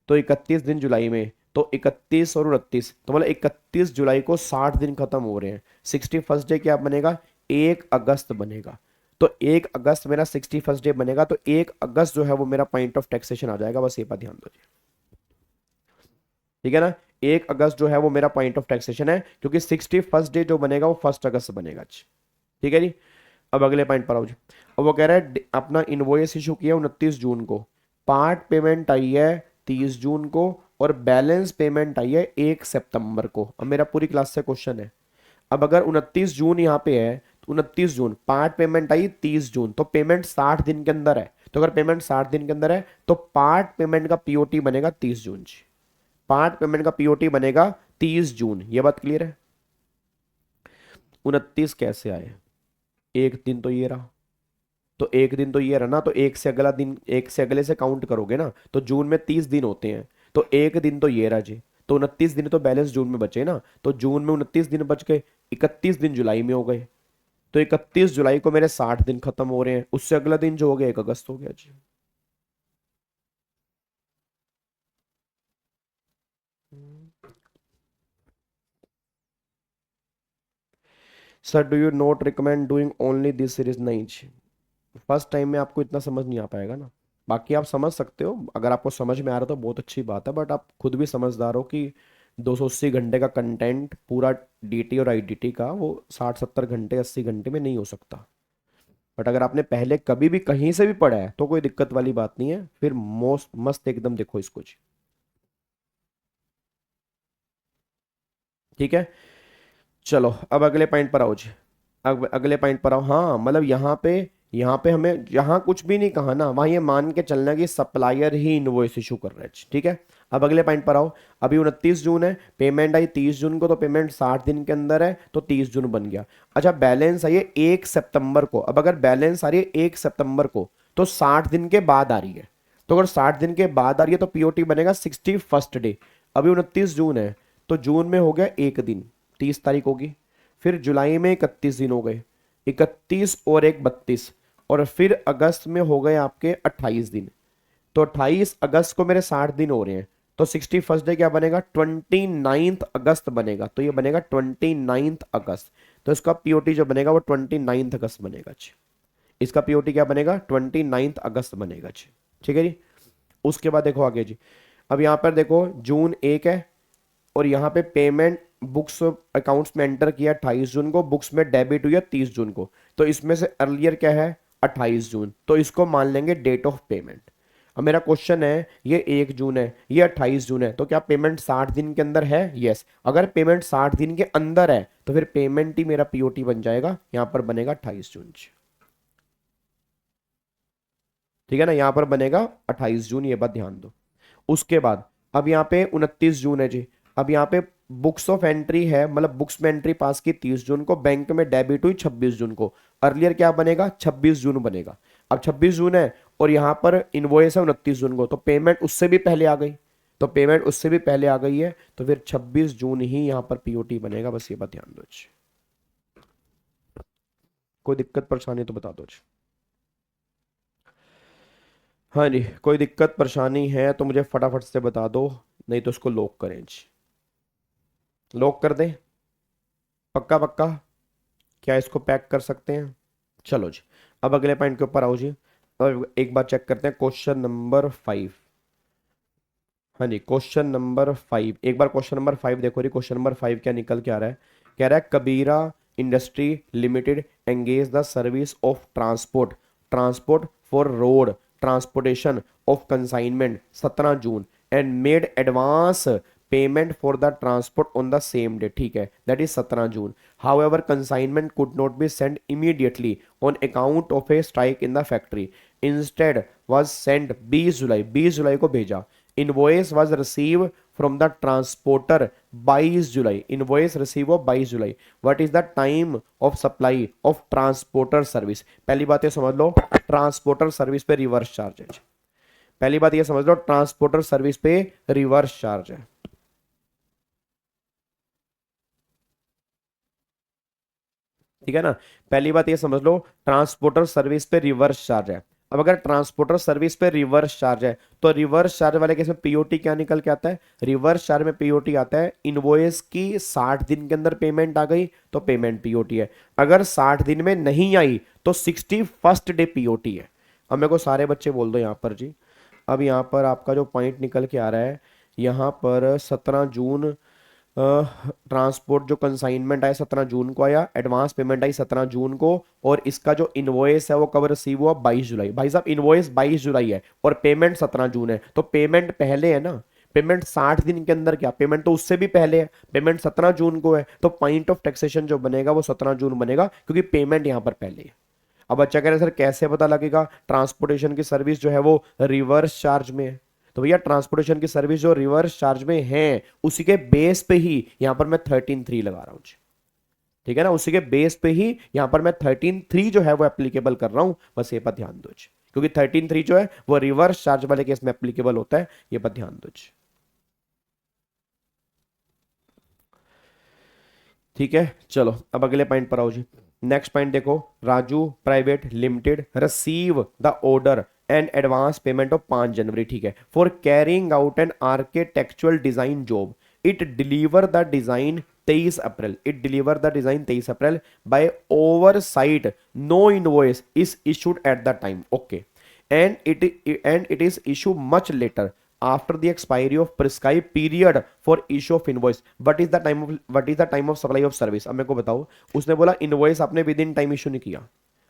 तो 31 दिन जुलाई में, तो 31 और 29, तो मतलब 31 जुलाई को 60 दिन खत्म हो रहे हैं। 61st डे क्या बनेगा? 1 अगस्त बनेगा। तो 1 अगस्त मेरा 61st डे बनेगा, तो 1 अगस्त जो है वो मेरा पॉइंट ऑफ टैक्सेशन आ जाएगा, बस ये पर ध्यान दो जी। ठीक है ना, 1 अगस्त जो है वो मेरा पॉइंट ऑफ टैक्सेशन है, क्योंकि 61st डे जो बनेगा वो 1 अगस्त बनेगा जी। ठीक है जी। अब अगले पॉइंट पर आओ जी। अब वो कह रहा है अपना इनवॉइस इशू किया 29 जून को, पार्ट पेमेंट आई है 30 जून को और बैलेंस पेमेंट आई है 1 सितंबर को। अब मेरा पूरी क्लास से क्वेश्चन है, अब अगर 29 जून यहाँ पे है तो 29 जून पार्ट पेमेंट आई 30 जून, तो पेमेंट 60 दिन के अंदर है। तो अगर पेमेंट 60 दिन के अंदर है तो पार्ट पेमेंट का पीओटी बनेगा 30 जून जी। पार्ट पेमेंट का पीओटी बनेगा 30 जून। ये बात क्लियर है? 29 कैसे आए? एक दिन तो ये रहा, तो एक दिन तो ये रहा ना, तो एक से अगला दिन, एक से अगले से काउंट करोगे ना, तो जून में 30 दिन होते हैं, तो एक दिन तो ये रहा जी। तो 29 दिन तो बैलेंस जून में बचे ना, तो जून में 29 दिन बच गए, 31 दिन जुलाई में हो गए। तो 31 जुलाई को मेरे 60 दिन खत्म हो रहे हैं, उससे अगला दिन जो हो गया 1 अगस्त हो गया जी। Sir do you not recommend doing only this series? नहीं जी, फर्स्ट टाइम में आपको इतना समझ नहीं आ पाएगा ना। बाकी आप समझ सकते हो, अगर आपको समझ में आ रहा तो बहुत अच्छी बात है, बट आप खुद भी समझदार हो कि 280 घंटे का कंटेंट पूरा डीटी और आईडीटी का वो 60-70 घंटे 80 घंटे में नहीं हो सकता। बट अगर आपने पहले कभी भी कहीं से भी पढ़ा है तो कोई दिक्कत वाली बात नहीं है, फिर मोस्ट मस्त एकदम देखो इसको जी। ठीक है, चलो अब अगले पॉइंट पर आओ जी। अब अगले पॉइंट पर आओ। हाँ मतलब यहाँ पे हमें जहाँ कुछ भी नहीं कहा ना, वहाँ ये मान के चलना कि सप्लायर ही इनवॉइस इशू कर रहा है। ठीक है, अब अगले पॉइंट पर आओ। अभी 29 जून है, पेमेंट आई 30 जून को, तो पेमेंट 60 दिन के अंदर है, तो 30 जून बन गया। अच्छा बैलेंस आई है 1 सितंबर को। अब अगर बैलेंस आ रही है 1 सितंबर को तो 60 दिन के बाद आ रही है, तो अगर 60 दिन के बाद आ रही है तो पीओटी बनेगा 61st डे। अभी 29 जून है, तो जून में हो गया एक दिन, 30 तारीख होगी। फिर जुलाई में 31 दिन हो गए, 31 और 1 32, और फिर अगस्त में हो गए आपके 28 दिन। तो 28 अगस्त को मेरे 60 दिन हो रहे हैं, तो 61st डे क्या बनेगा? 29 अगस्त बनेगा। तो ये बनेगा 29 अगस्त। तो इसका पीओटी जो बनेगा वो 29 अगस्त बनेगा जी। इसका पीओटी क्या बनेगा? 29 अगस्त बनेगा जी। ठीक है जी। उसके बाद देखो आगे जी। अब यहाँ पर देखो जून 1 है, और यहाँ पे पेमेंट बुक्स अकाउंट्स में एंटर किया 28 जून को, बुक्स में डेबिट हुई 30 जून को, तो इसमें से अर्लियर क्या है? 28 जून, तो इसको मान लेंगे डेट ऑफ पेमेंट। अब मेरा क्वेश्चन है, ये 1 जून है, ये 28 जून है, तो क्या पेमेंट 60 दिन के अंदर है? यस। अगर पेमेंट 60 दिन के अंदर है तो फिर पेमेंट ही मेरा पीओटी बन जाएगा, यहां पर बनेगा 28 जून। ठीक है ना, यहां पर बनेगा 28 जून, ये बात ध्यान दो। उसके बाद अब यहाँ पे 29 जून है जी। अब यहाँ पे बुक्स ऑफ एंट्री है, मतलब बुक्स में एंट्री पास की 30 जून को, बैंक में डेबिट हुई 26 जून को। अर्लियर क्या बनेगा? 26 जून बनेगा। अब 26 जून है और यहाँ पर इनवॉइस है 29 जून को, तो पेमेंट उससे भी पहले आ गई, तो पेमेंट उससे भी पहले आ गई है, तो फिर 26 जून ही यहाँ पर पीओटी बनेगा। बस ये बात ध्यान दो जी। कोई दिक्कत परेशानी तो बता दो जी। हाँ जी, कोई दिक्कत परेशानी है तो मुझे फटाफट से बता दो, नहीं तो इसको लॉक करें जी। लॉक कर दें? पक्का पक्का? क्या इसको पैक कर सकते हैं? चलो जी, अब अगले पॉइंट के ऊपर आओ जी। और एक बार चेक करते हैं क्वेश्चन नंबर 5। हाँ जी, क्वेश्चन नंबर 5, एक बार क्वेश्चन नंबर 5 देखो जी। क्वेश्चन नंबर 5 क्या निकल के आ रहा है? कह रहा है Kabira industry limited engage the service of transport for road transportation of consignment 17 June and made advance payment for the transport on the same day. ठीक है, that is 17 June. However consignment could not be send immediately on account of a strike in the factory, instead was send 20 July, 20 July को भेजा। Invoice was receive from the transporter 22 July, invoice receive हो 22 July. What is the time of supply of transporter service? पहली बात ये समझ लो, transporter service पे reverse charge है। पहली बात ये समझ लो, ट्रांसपोर्टर सर्विस पे रिवर्स चार्ज है। ठीक है ना, पहली बात ये समझ लो, ट्रांसपोर्टर सर्विस पे रिवर्स चार्ज है। अब अगर ट्रांसपोर्टर सर्विस पे रिवर्स चार्ज है तो रिवर्स चार्ज वाले केस में पीओटी क्या निकल के आता है? रिवर्स चार्ज में पीओटी आता है इनवॉइस की 60 दिन के अंदर पेमेंट आ गई तो पेमेंट पीओटी है, अगर 60 दिन में नहीं आई तो 61st डे पीओटी है। अब मेरे को सारे बच्चे बोल दो यहाँ पर जी। अब यहाँ पर आपका जो पॉइंट निकल के आ रहा है, यहाँ पर 17 जून ट्रांसपोर्ट जो कंसाइनमेंट आया 17 जून को आया, एडवांस पेमेंट आई 17 जून को, और इसका जो इनवॉइस है वो कब रिसीव हुआ 22 जुलाई। भाई साहब इनवॉइस 22 जुलाई है और पेमेंट 17 जून है, तो पेमेंट पहले है ना। पेमेंट 60 दिन के अंदर, क्या पेमेंट तो उससे भी पहले है, पेमेंट 17 जून को है, तो पॉइंट ऑफ टैक्सेशन जो बनेगा वो 17 जून बनेगा, क्योंकि पेमेंट यहां पर पहले है। अब अच्छा कह रहे हैं सर कैसे पता लगेगा, ट्रांसपोर्टेशन की सर्विस जो है वो रिवर्स चार्ज में है। तो भैया ट्रांसपोर्टेशन की सर्विस जो रिवर्स चार्ज में है उसी के बेस पे ही यहां पर मैं 13(3) लगा रहा हूं जी। ठीक है ना, उसी के बेस पे ही यहां पर मैं 13(3) जो है वो एप्लीकेबल कर रहा हूं, बस ये पर ध्यान दो जी, क्योंकि 13(3) जो है वो रिवर्स चार्ज वाले केस में एप्लीकेबल होता है, ये पर ध्यान दो जी। ठीक है, चलो अब अगले पॉइंट पर आओ जी। नेक्स्ट पॉइंट देखो, Raju private limited receive the order and advance payment of 5 January, ठीक है, for carrying out an architectural design job. It deliver the design 23 April, it deliver the design 23 April by oversight, no invoice is issued at the time, okay, and it is issued much later after the expiry of prescribed period for issue of invoice. What is the time of supply of service? अब मेरे को बताओ, उसने बोला invoice आपने with in time issue नहीं किया,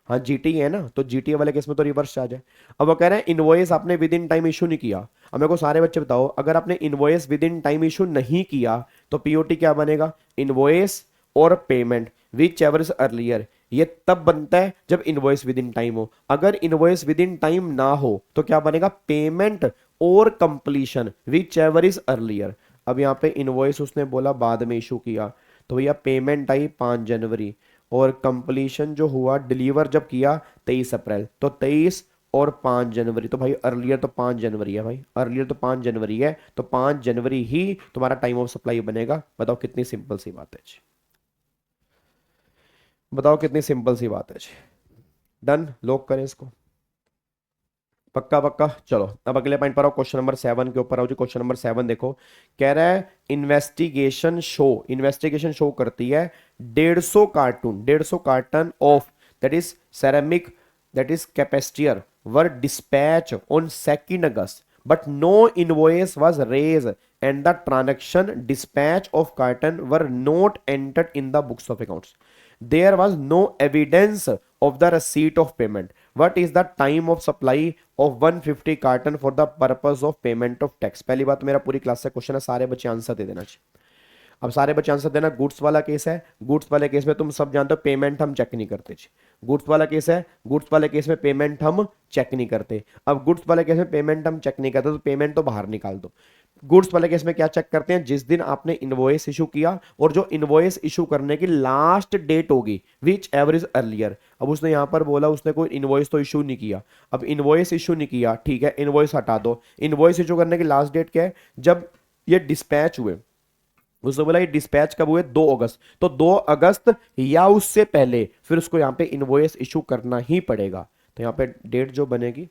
हाँ जीटी है ना, तो जीटी वाले केस में तो रिवर्स चार्ज है। अब वो कह रहे हैं इनवॉइस आपने विद इन टाइम इशू नहीं किया। अब मेरे को सारे बच्चे बताओ, अगर आपने invoice with in time issue नहीं किया तो पीओटी क्या बनेगा, इनवॉइस और payment which ever is earlier. ये तब बनता है जब इनवॉइस विद इन टाइम हो। अगर इनवॉइस विद इन टाइम ना हो तो क्या बनेगा, पेमेंट और completion which ever is earlier. अब यहाँ पे इनवॉइस उसने बोला बाद में इशू किया, तो भैया पेमेंट आई 5 जनवरी, और कंप्लीशन जो हुआ डिलीवर जब किया 23 अप्रैल, तो 23 और 5 जनवरी, तो भाई अर्लियर तो 5 जनवरी है, भाई अर्लियर तो 5 जनवरी है, तो 5 जनवरी ही तुम्हारा टाइम ऑफ सप्लाई बनेगा। बताओ कितनी सिंपल सी बात है जी, बताओ कितनी सिंपल सी बात है जी। डन, लॉक करें इसको, पक्का पक्का। चलो अब अगले पॉइंट पर आओ, क्वेश्चन नंबर 7 के ऊपर आओ जी। क्वेश्चन नंबर 7 देखो, कह रहा है इन्वेस्टिगेशन शो करती है 150 carton of that is ceramic that is capacitor were dispatch on 2 August, but no invoice was raise and the transaction dispatch of carton were not entered in the books of accounts. There was no evidence of the receipt of payment. What is the time of supply of 150 carton for the purpose of payment of tax? पहली बात, मेरा पूरी class से question है, सारे बच्चे answer दे देना चाहिए। अब सारे बच्चे आंसर देना। गुड्स वाला केस है, गुड्स वाले केस में तुम सब जानते हो पेमेंट हम चेक नहीं करते। गुड्स वाला केस है, गुड्स वाले केस में पेमेंट हम चेक नहीं करते। अब गुड्स वाले केस में पेमेंट हम चेक नहीं करते तो पेमेंट तो बाहर निकाल दो। गुड्स वाले केस में क्या चेक करते हैं, जिस दिन आपने इनवॉइस इशू किया और जो इनवॉइस इशू करने की लास्ट डेट होगी विच एवर इज अर्लियर। अब उसने यहां पर बोला उसने कोई इनवॉइस तो इशू नहीं किया। अब इनवॉइस इशू नहीं किया, ठीक है, इनवॉइस हटा दो। इनवॉइस इशू करने की लास्ट डेट क्या है, जब ये डिस्पैच हुए। उसने बोला ये डिस्पैच कब हुए, 2 अगस्त, तो 2 अगस्त या उससे पहले फिर उसको यहाँ पे इनवॉइस इशू करना ही पड़ेगा। तो यहाँ पे डेट जो बनेगी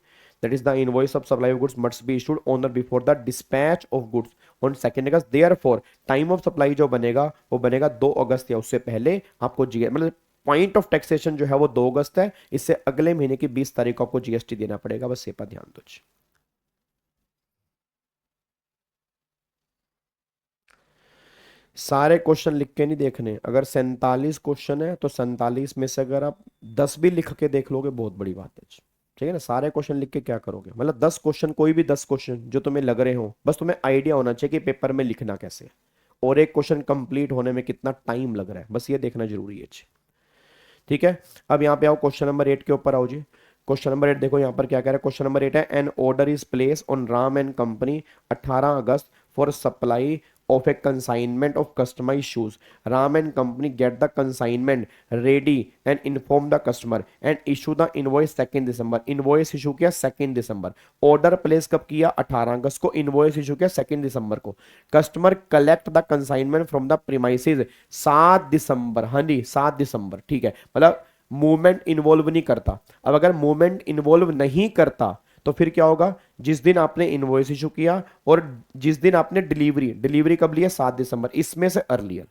that is the invoice of supply of goods must be issued on the before the dispatch of goods on 2 August. Therefore time of supply जो बनेगा वो बनेगा 2 अगस्त या उससे पहले। आपको जी मतलब पॉइंट ऑफ टैक्सेशन जो है वो 2 अगस्त है, इससे अगले महीने की 20 तारीख को आपको जीएसटी देना पड़ेगा, बस ये पर ध्यान दो। सारे क्वेश्चन लिख के नहीं देखने। अगर 47 क्वेश्चन है तो 47 में से अगर आप 10 भी लिख के देख लोगे बहुत बड़ी बात है। ठीक है ना, सारे क्वेश्चन लिख के क्या करोगे, मतलब 10 क्वेश्चन, कोई भी 10 क्वेश्चन जो तुम्हें लग रहे हो, बस तुम्हें आइडिया होना चाहिए कि पेपर में लिखना कैसे है और एक क्वेश्चन कंप्लीट होने में कितना टाइम लग रहा है, बस ये देखना जरूरी है। ठीक है, अब यहाँ पे आओ क्वेश्चन नंबर 8 के ऊपर आओ जी। क्वेश्चन नंबर 8 देखो यहाँ पर क्या कह रहा है। क्वेश्चन नंबर 8 है an order is place on Ram and company 18 August for supply of a consignment of customized shoes. Ram and company get the consignment ready and inform the customer and issue the invoice 2 December. invoice issue किया 2 दिसंबर। order place कब किया 18 अगस्त को। invoice issue किया 2 दिसंबर को। customer collect the consignment from the premises 7 दिसंबर। हाँ जी 7 दिसंबर, ठीक है, मतलब मूवमेंट इन्वॉल्व नहीं करता। अब अगर मूवमेंट इन्वॉल्व नहीं करता तो फिर क्या होगा, जिस दिन आपने इनवॉइस इशू किया और जिस दिन आपने डिलीवरी कब लिया 7 दिसंबर, इसमें से earlier.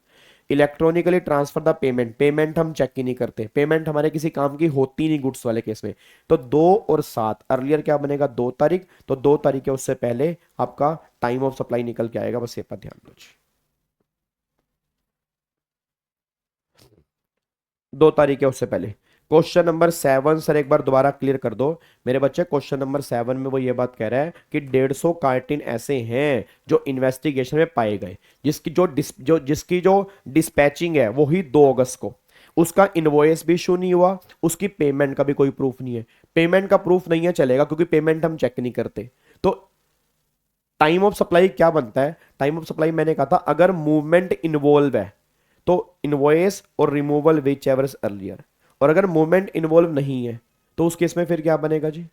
Electronically transfer the payment, payment हम चेक ही नहीं करते, पेमेंट हमारे किसी काम की होती नहीं गुड्स वाले केस में। तो 2 और 7 अर्लियर क्या बनेगा 2 तारीख, तो 2 तारीख के उससे पहले आपका टाइम ऑफ सप्लाई निकल के आएगा, बस ये पर ध्यान दो। 2 तारीख है उससे पहले। क्वेश्चन नंबर 7 सर एक बार दोबारा क्लियर कर दो मेरे बच्चे। क्वेश्चन नंबर 7 में वो ये बात कह रहा है कि 150 कार्टिन ऐसे हैं जो इन्वेस्टिगेशन में पाए गए, जिसकी जो डिस्पैचिंग है वो ही 2 अगस्त को, उसका इनवॉइस भी इशू नहीं हुआ, उसकी पेमेंट का भी कोई प्रूफ नहीं है। पेमेंट का प्रूफ नहीं है चलेगा, क्योंकि पेमेंट हम चेक नहीं करते। तो टाइम ऑफ सप्लाई क्या बनता है? टाइम ऑफ सप्लाई मैंने कहा था अगर मूवमेंट इन्वॉल्व है तो इनवॉइस और रिमूवल विच एवर अर्लियर, और अगर मूवमेंट इन्वॉल्व नहीं है तो उस केस में फिर क्या बनेगा जी?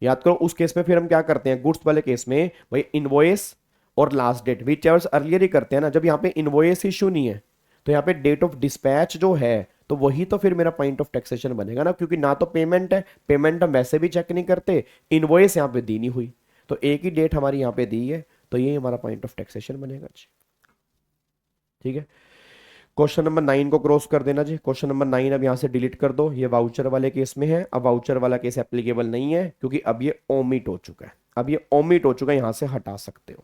याद करो, उस केस में फिर हम क्या करते हैं? गुड्स वाले केस में भाई इनवॉइस और last date whichever earlier ही करते हैं ना। जब यहाँ पे इनवॉइस इशू नहीं है तो यहाँ पे डेट ऑफ डिस्पैच जो है तो वही तो फिर मेरा पॉइंट ऑफ टैक्सेशन बनेगा ना, क्योंकि ना तो पेमेंट है, पेमेंट हम वैसे भी चेक नहीं करते, इनवॉइस यहाँ पे दी नहीं हुई, तो एक ही डेट हमारी यहाँ पे दी है, तो ये हमारा पॉइंट ऑफ टैक्सेशन बनेगा जी। ठीक है, क्वेश्चन नंबर 9 को क्रॉस कर देना जी। क्वेश्चन नंबर 9 अब यहाँ से डिलीट कर दो, ये वाउचर वाले केस में है। अब वाउचर वाला केस एप्लीकेबल नहीं है क्योंकि अब ये ओमिट हो चुका है, अब ये ओमिट हो चुका है, यहाँ से हटा सकते हो।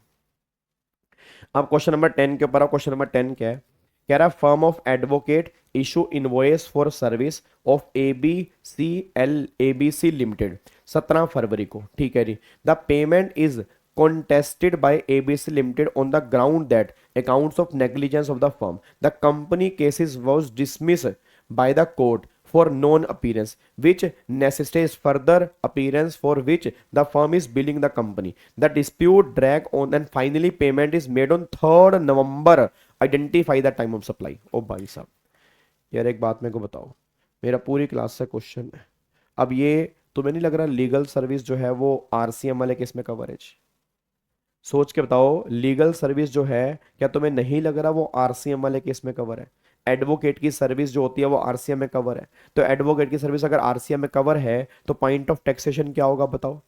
अब क्वेश्चन नंबर 10 के ऊपर आओ। क्वेश्चन नंबर 10 क्या है? कह रहा है firm of advocate issue invoice for service of ABC limited 17 फरवरी को। ठीक है जी। The payment is contested by ABC Limited on the ground that accounts of negligence of the firm. The company cases was dismissed by the court for non-appearance, which necessitates further appearance for which the firm is billing the company. The dispute drag on and finally payment is made on 3rd November. Identify the time of supply. ओ भाई साहब, यार एक बात मेरे को बताओ, मेरा पूरी क्लास से क्वेश्चन है, अब ये तुम्हें नहीं लग रहा लीगल सर्विस जो है वो आरसीएम वाले केस में कवरेज? सोच के बताओ, लीगल सर्विस जो है क्या तुम्हें नहीं लग रहा वो आरसीएम वाले केस में कवर है? एडवोकेट की सर्विस जो होती है वो आरसीएम में कवर है, तो एडवोकेट की सर्विस अगर आरसीएम में कवर है तो पॉइंट ऑफ टैक्सेशन क्या होगा बताओ?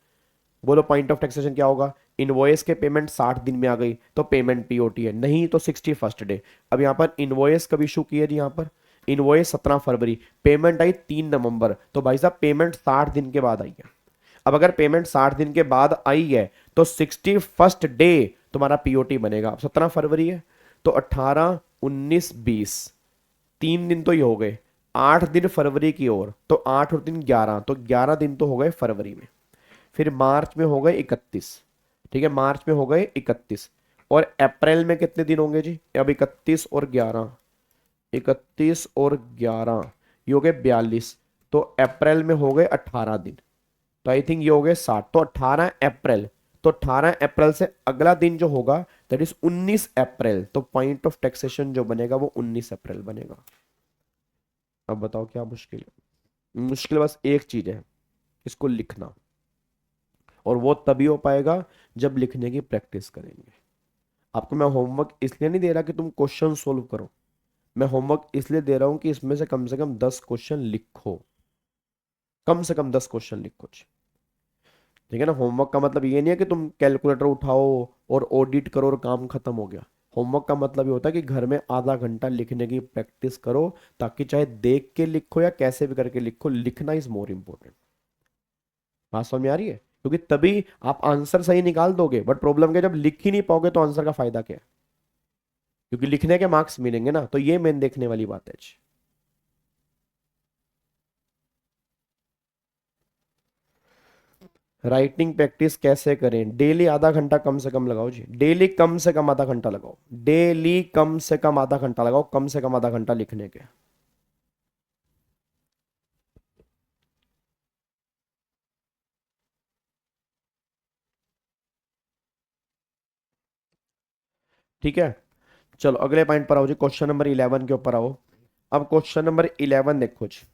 बोलो पॉइंट ऑफ टैक्सेशन क्या होगा? इनवॉइस के पेमेंट 60 दिन में आ गई तो पेमेंट पीओटी है, नहीं तो 61st डे। अब यहाँ पर इनवॉइस कब इशू की है जी? यहाँ पर इनवॉइस 17 फरवरी, पेमेंट आई 3 नवंबर, तो भाई साहब पेमेंट 60 दिन के बाद आई है। अब अगर पेमेंट 60 दिन के बाद आई है तो 61st डे तुम्हारा पीओटी बनेगा। अब 17 फरवरी है तो 18, 19, 20, 3 दिन तो ये हो गए, 8 दिन फरवरी की ओर, तो 8 और 3 11, तो 11 दिन तो हो गए फरवरी में। फिर मार्च में हो गए 31, ठीक है, मार्च में हो गए 31, और अप्रैल में कितने दिन होंगे जी? अब 31 और 11, 31 और 11 ये हो गए 42, तो अप्रैल में हो गए 18 दिन, तो आई थिंक ये हो गए 60, तो 18 अप्रैल, तो 18 अप्रैल से अगला दिन जो होगा दैट इज 19 अप्रैल, तो पॉइंट ऑफ टैक्सेशन जो बनेगा वो 19 अप्रैल बनेगा। अब बताओ क्या मुश्किल है? मुश्किल बस एक चीज है, इसको लिखना, और वो तभी हो पाएगा जब लिखने की प्रैक्टिस करेंगे। आपको मैं होमवर्क इसलिए नहीं दे रहा कि तुम क्वेश्चन सोल्व करो, मैं होमवर्क इसलिए दे रहा हूं कि इसमें से कम 10 क्वेश्चन लिखो, कम से कम 10 क्वेश्चन लिखो। ठीक है ना? होमवर्क का मतलब ये नहीं है कि तुम कैलकुलेटर उठाओ और ऑडिट करो और काम खत्म हो गया। होमवर्क का मतलब ये होता है कि घर में आधा घंटा लिखने की प्रैक्टिस करो, ताकि चाहे देख के लिखो या कैसे भी करके लिखो, लिखना इज मोर इंपॉर्टेंट। बात समझ में आ रही है? क्योंकि तभी आप आंसर सही निकाल दोगे, बट प्रॉब्लम क्या, जब लिख ही नहीं पाओगे तो आंसर का फायदा क्या है? क्योंकि लिखने के मार्क्स मिलेंगे ना, तो ये मेन देखने वाली बात है। राइटिंग प्रैक्टिस कैसे करें? डेली आधा घंटा कम से कम लगाओ जी, डेली कम से कम आधा घंटा लगाओ, डेली कम से कम आधा घंटा लगाओ, कम से कम आधा घंटा लिखने के। ठीक है, चलो अगले पॉइंट पर आओ जी, क्वेश्चन नंबर 11 के ऊपर आओ। अब क्वेश्चन नंबर 11 देखो जी।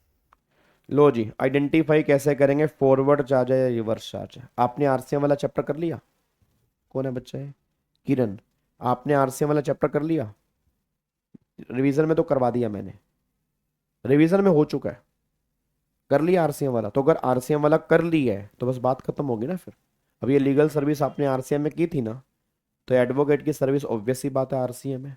लो जी, आइडेंटिफाई कैसे करेंगे, फॉरवर्ड जा जाए या रिवर्स जा जाए। आपने आरसीएम वाला चैप्टर कर लिया? कौन है बच्चा है? किरण, आपने आरसीएम वाला चैप्टर कर लिया? रिवीजन में तो करवा दिया मैंने, रिवीजन में हो चुका है, कर लिया आरसीएम वाला। तो अगर आरसीएम वाला कर लिया है तो बस बात खत्म होगी ना फिर। अब ये लीगल सर्विस आपने आरसीएम में की थी ना, तो एडवोकेट की सर्विस ऑब्वियस सी बात है आरसीएम है।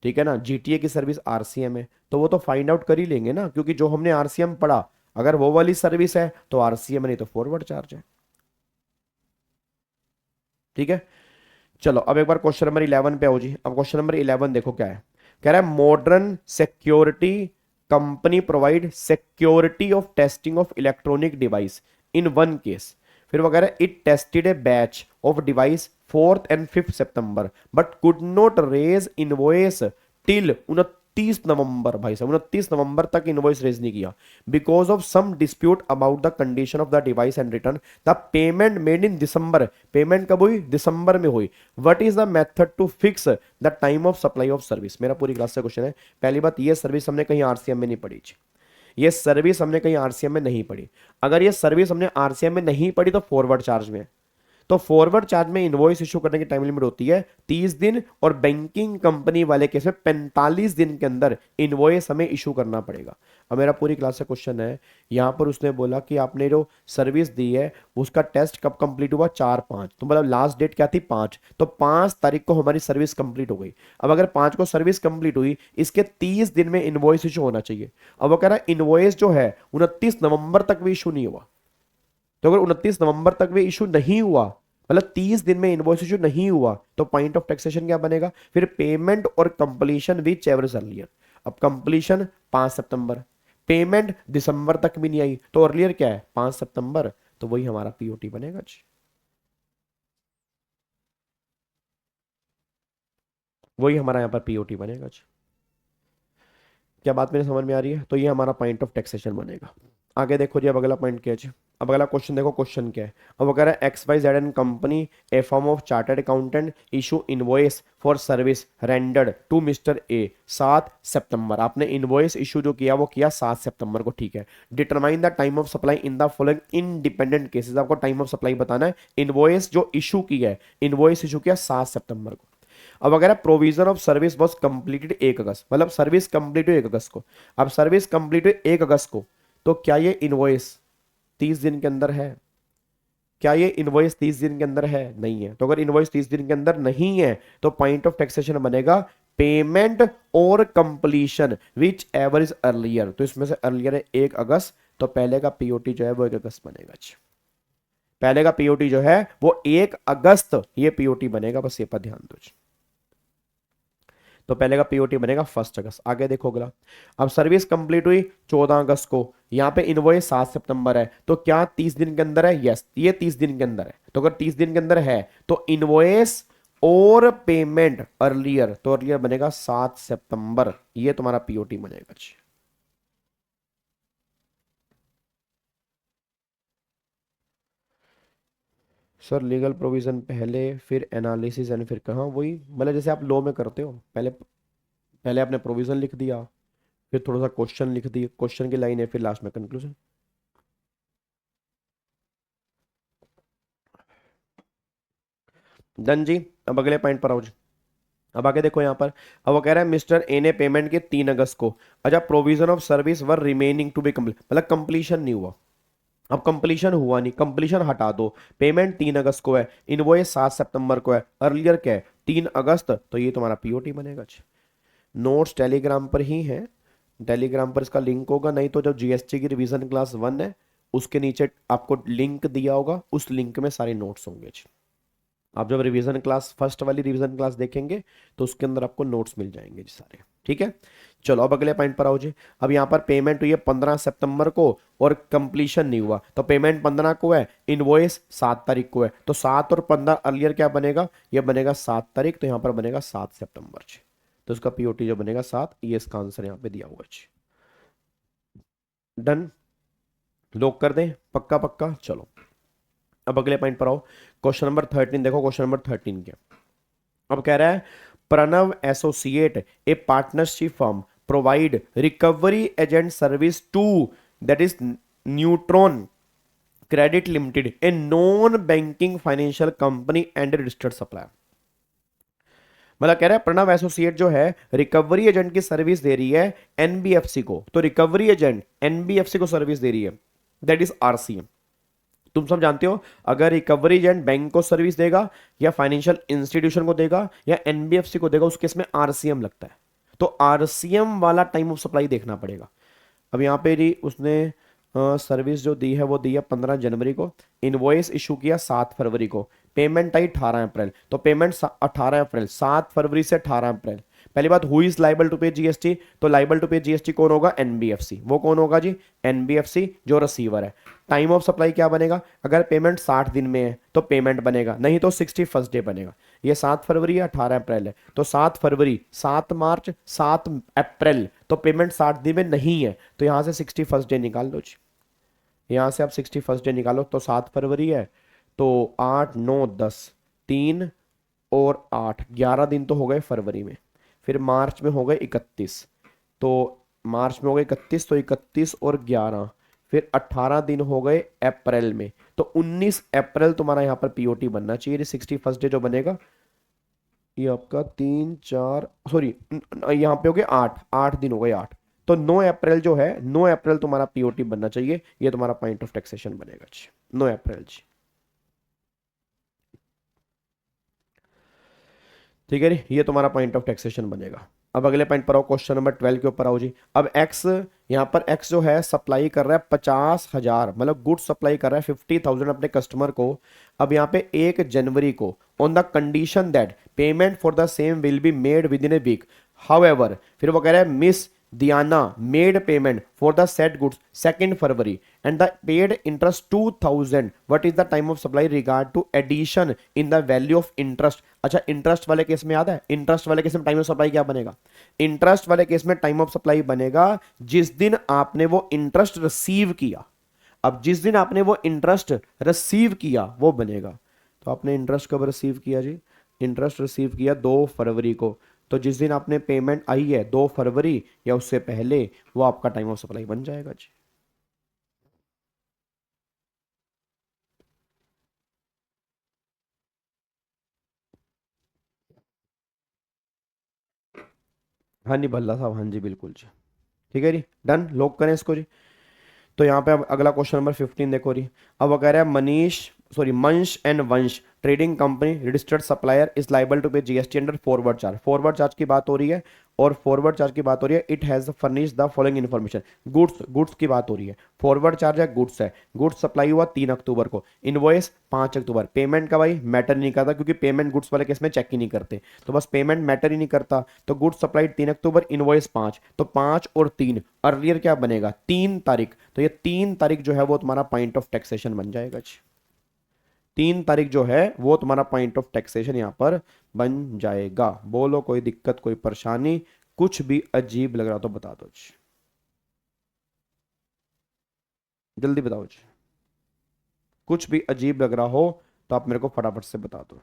ठीक है ना? जीटीए की सर्विस आरसीएम है, तो वो तो फाइंड आउट कर ही लेंगे ना, क्योंकि जो हमने आरसीएम पढ़ा अगर वो वाली सर्विस है तो आरसीएम है, नहीं तो फॉरवर्ड चार्ज है। ठीक है, चलो अब एक बार क्वेश्चन नंबर 11 पे आओ जी। अब क्वेश्चन नंबर 11 देखो क्या है। कह रहा है modern security company provide security of testing of electronic device in one case. फिर वगैरह it tested a batch of device 4th and 5th September but could not raise invoice till 29 November. भाई साहब 29 नवंबर तक इनवॉइस रेज नहीं किया because of some dispute about the condition of the device and return the payment made in December. Payment कब हुई? दिसंबर में हुई। What is the method to fix the time of supply of service. मेरा पूरी class से question है। पहली बात, ये सर्विस हमने कहीं आरसीएम में नहीं पढ़ी। ये सर्विस हमने कहीं आरसीएम में नहीं पढ़ी। अगर ये सर्विस हमने आरसीएम में नहीं पढ़ी तो फॉरवर्ड चार्ज में। तो फॉरवर्ड चार्ज में इनवॉइस इशू करने की टाइम लिमिट होती है 30 दिन और बैंकिंग कंपनी वाले केस में 45 दिन के अंदर इनवॉइस हमें इशू करना पड़ेगा। अब मेरा पूरी क्लास से क्वेश्चन है, यहां पर उसने बोला कि आपने जो सर्विस दी है उसका टेस्ट कब कंप्लीट हुआ? 4/5। तो मतलब लास्ट डेट क्या थी? 5। तो 5 तारीख को हमारी सर्विस कंप्लीट हो गई। अब अगर 5 को सर्विस कंप्लीट हुई, इसके 30 दिन में इनवॉइस इशू होना चाहिए। अब वो कह रहा है इनवॉइस जो है 29 नवंबर तक भी इशू नहीं हुआ। तो अगर 29 नवंबर तक भी इशू नहीं हुआ, मतलब 30 दिन में इनवॉइस इशू नहीं हुआ, तो पॉइंट ऑफ टैक्सेशन क्या बनेगा? फिर पेमेंट और completion which ever is earlier. अब कंप्लीशन 5 सितंबर, पेमेंट दिसंबर तक भी नहीं आई, तो अर्लियर क्या है? 5 सितंबर। तो वही हमारा पीओटी बनेगा जी, वही हमारा यहां पर पीओटी बनेगा जी। क्या बात मेरे समझ में आ रही है? तो ये हमारा पॉइंट ऑफ टैक्सेशन बनेगा। आगे देखो जी, अब अगला पॉइंट क्या है जी? अब अगला क्वेश्चन देखो, क्वेश्चन क्या है? अब अगर X Y Z and company a firm of chartered accountant issue invoice for service rendered to mister A 7 September. आपने इनवॉइस इशू जो किया वो किया 7 सितंबर को, ठीक है। Determine the time of supply in the following independent cases. आपको time of supply बताना है। इनवॉइस जो इशू की है, इनवॉइस इशू किया 7 सितंबर को। अब अगर provision of service was completed 1 अगस्त, मतलब सर्विस कंप्लीट हुई 1 अगस्त को। अब सर्विस कंप्लीट हुई 1 अगस्त को, तो क्या ये इनवॉइस 30 दिन के अंदर है? क्या ये इनवॉइस 30 दिन के अंदर है? नहीं है। तो अगर इनवॉइस 30 दिन के अंदर नहीं है तो पॉइंट ऑफ टैक्सेशन बनेगा पेमेंट और completion which ever is earlier. तो इसमें से अर्लियर है 1 अगस्त, तो पहले का पीओटी जो है वो 1 अगस्त बनेगा। पहले का पीओटी जो है वो 1 अगस्त ये पीओटी बनेगा, बस ये पर ध्यान दो। तो पहले का पीओटी बनेगा 1 अगस्त। आगे देखो अगला। अब सर्विस कंप्लीट हुई 14 अगस्त को, यहाँ पे इनवॉइस 7 सितंबर है, तो क्या 30 दिन के अंदर है? यस, ये 30 दिन के अंदर है। तो अगर 30 दिन के अंदर है तो इनवॉइस और पेमेंट अर्लियर, तो अर्लियर बनेगा 7 सितंबर। ये तुम्हारा पीओटी बनेगा जी। सर लीगल प्रोविजन पहले, फिर एनालिसिस एंड फिर कहाँ? वही मतलब जैसे आप लॉ में करते हो, पहले पहले आपने प्रोविजन लिख दिया, फिर थोड़ा सा क्वेश्चन लिख दिया, क्वेश्चन की लाइन है, फिर लास्ट में कंक्लूजन। डन जी। अब अगले पॉइंट पर आओ जी। अब आगे देखो यहाँ पर। अब वो कह रहा है मिस्टर ए ने पेमेंट की 3 अगस्त को। अच्छा, provision of service were remaining to be complete, मतलब कंप्लीशन नहीं हुआ। अब कंप्लीशन हुआ नहीं, कंप्लीशन हटा दो। पेमेंट 3 अगस्त को है, इनवॉइस 7 सितंबर को है, अर्लियर क्या है? 3 अगस्त। तो ये तुम्हारा पीओटी बनेगा जी। नोट्स टेलीग्राम पर ही है, टेलीग्राम पर इसका लिंक होगा, नहीं तो जब जीएसटी की रिवीजन क्लास 1 है उसके नीचे आपको लिंक दिया होगा, उस लिंक में सारे नोट्स होंगे जी। आप जब रिवीजन क्लास, फर्स्ट वाली रिवीजन क्लास देखेंगे तो उसके अंदर आपको नोट्स मिल जाएंगे जी सारे, ठीक है। चलो अब अगले पॉइंट पर आओ जी। अब यहाँ पर पेमेंट हुई है 15 सितंबर को और कंप्लीशन नहीं हुआ, तो पेमेंट 15 को है, इनवॉइस 7 तारीख को है, तो 7 और 15 अर्लियर क्या बनेगा? ये बनेगा 7 तारीख, तो यहाँ पर बनेगा 7 सितंबर जी। तो इसका पीओटी जो बनेगा 7, ये इसका आंसर यहाँ पे दिया हुआ है जी। डन, लॉक कर दें? पक्का पक्का। चलो अब अगले पॉइंट पर आओ। क्वेश्चन नंबर 13 देखो, क्वेश्चन नंबर 13 क्या। अब कह रहा है Pranav associate a partnership firm provide recovery agent service to, that is Neutron credit limited, a non banking financial company and registered supplier. मतलब कह रहा है प्रणव एसोसिएट जो है रिकवरी एजेंट की सर्विस दे रही है एनबीएफसी को, तो रिकवरी एजेंट एनबीएफसी को सर्विस दे रही है, दैट इज आरसीएम। तुम सब जानते हो अगर रिकवरी एजेंट बैंक को सर्विस देगा या फाइनेंशियल इंस्टीट्यूशन को देगा या एनबीएफसी को देगा, उस केस में आरसीएम लगता है। तो आरसीएम वाला टाइम ऑफ सप्लाई देखना पड़ेगा। अब यहाँ पे जी उसने सर्विस जो दी है वो दी है 15 जनवरी को, इनवॉइस इशू किया 7 फरवरी को, पेमेंट आई 18 अप्रैल, तो पेमेंट 18 अप्रैल, 7 फरवरी से 18 अप्रैल, पहली बात, who is liable to pay GST, तो लाइबल टू पे जीएसटी कौन होगा, एनबीएफसी। वो कौन होगा जी, एनबीएफसी जो रिसीवर है। टाइम ऑफ सप्लाई क्या बनेगा, अगर पेमेंट 60 दिन में है तो पेमेंट बनेगा, नहीं तो 61st डे बनेगा। ये 7 फरवरी या 18 अप्रैल है, तो 7 फरवरी, 7 मार्च, 7 अप्रैल, तो पेमेंट 60 दिन में नहीं है, तो यहां से 61st डे निकाल लो जी। यहां से आप 61st डे निकालो, तो 7 फरवरी है, तो 8 9 10, 3 और 8, 11 दिन तो हो गए फरवरी में। फिर मार्च में हो गए 31, तो मार्च में हो गए 31, तो 31 और 11, फिर 18 दिन हो गए अप्रैल में, तो 19 अप्रैल तुम्हारा यहाँ पर पीओटी बनना चाहिए। 61st डे जो बनेगा ये आपका 3 4, सॉरी यहाँ पे हो गए 8, 8 दिन हो गए 8, तो 9 अप्रैल जो है, 9 अप्रैल तुम्हारा पीओटी बनना चाहिए। ये तुम्हारा पॉइंट ऑफ टैक्सेशन बनेगा जी, 9 अप्रैल जी। ठीक है जी, ये तुम्हारा पॉइंट ऑफ टैक्सेशन बनेगा। अब अगले पॉइंट पर आओ, क्वेश्चन नंबर 12 के ऊपर आओ जी। अब एक्स, यहाँ पर एक्स जो है सप्लाई कर रहा है 50,000, मतलब गुड सप्लाई कर रहा है 50,000 अपने कस्टमर को। अब यहाँ पे 1 जनवरी को, on the condition that payment for the same will be made within a week, however, फिर वो कह रहा है miss Diana made payment for the said goods 2nd February and the paid interest 2,000. What is the time of supply regard to addition in the value of interest? अच्छा, interest वाले case में याद है, इंटरेस्ट वाले case में time of supply क्या बनेगा, interest वाले केस में टाइम ऑफ सप्लाई बनेगा जिस दिन आपने वो इंटरेस्ट रिसीव किया। अब जिस दिन आपने वो इंटरेस्ट रिसीव किया वो बनेगा। तो आपने इंटरेस्ट कब रिसीव किया जी, इंटरेस्ट रिसीव किया 2 फरवरी को, तो जिस दिन आपने पेमेंट आई है 2 फरवरी या उससे पहले, वो आपका टाइम ऑफ सप्लाई बन जाएगा जी। हाँ जी भल्ला साहब, हाँ जी बिल्कुल जी। ठीक है जी, डन, लॉक करें इसको जी। तो यहाँ पे अब अगला क्वेश्चन नंबर 15 देखो जी। अब वो कह रहा है Manish, sorry Mansh and Vansh trading company registered supplier is liable to pay GST under forward charge. Forward charge की बात हो रही है, और फॉरवर्ड चार्ज की बात हो रही है, it has furnish the following information. Goods, goods की बात हो रही है, फॉरवर्ड चार्ज है, गुड्स है, गुड्स सप्लाई हुआ 3 अक्टूबर को, इनवॉइस 5 अक्टूबर। पेमेंट का भाई मैटर नहीं करता, क्योंकि पेमेंट गुड्स वाले केस में चेक ही नहीं करते, तो बस पेमेंट मैटर ही नहीं करता। तो गुड्स सप्लाइड 3 अक्टूबर, इनवॉइस 5, तो 5 और 3 अर्लियर क्या बनेगा, 3 तारीख। तो ये 3 तारीख जो है वो तुम्हारा पॉइंट ऑफ टैक्सेशन बन जाएगा जी। 3 तारीख जो है वो तुम्हारा पॉइंट ऑफ टैक्सेशन यहां पर बन जाएगा। बोलो कोई दिक्कत, कोई परेशानी, कुछ भी अजीब लग रहा तो बता दो जी, जल्दी बताओ जी। कुछ भी अजीब लग रहा हो तो आप मेरे को फटाफट से बता दो।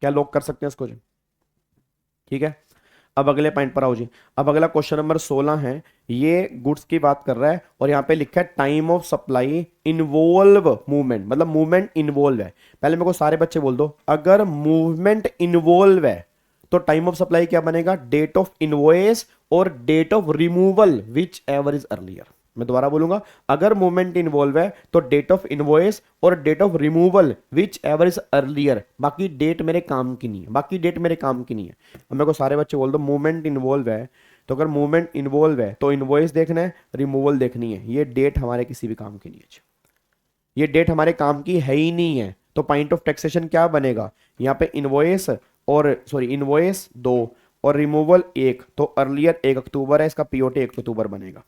क्या लोग कर सकते हैं इसको जी, ठीक है। अब अगले पॉइंट पर आओ जी। अब अगला क्वेश्चन नंबर 16 है, ये गुड्स की बात कर रहा है, और यहां पे लिखा है time of supply involve movement, मतलब मूवमेंट इन्वॉल्व है। पहले मेरे को सारे बच्चे बोल दो, अगर मूवमेंट इन्वॉल्व है तो टाइम ऑफ सप्लाई क्या बनेगा, डेट ऑफ इनवॉइस और date of removal whichever is earlier. मैं दोबारा बोलूंगा, अगर मूवमेंट इन्वॉल्व है तो डेट ऑफ इनवॉइस और date of removal whichever is earlier. बाकी डेट मेरे काम की नहीं है, बाकी डेट मेरे काम की नहीं है। अब मेरे को सारे बच्चे बोल दो, मूवमेंट इन्वॉल्व है, तो अगर मूवमेंट इन्वॉल्व है तो इनवॉइस देखना है, रिमूवल देखनी है। ये डेट हमारे किसी भी काम की नहीं है, ये डेट हमारे काम की है ही नहीं है। तो पॉइंट ऑफ टैक्सेशन क्या बनेगा, यहाँ पे इनवॉइस और सॉरी इनवॉइस 2 और रिमूवल 1, तो अर्लियर 1 अक्टूबर है, इसका पीओटी 1 अक्टूबर बनेगा।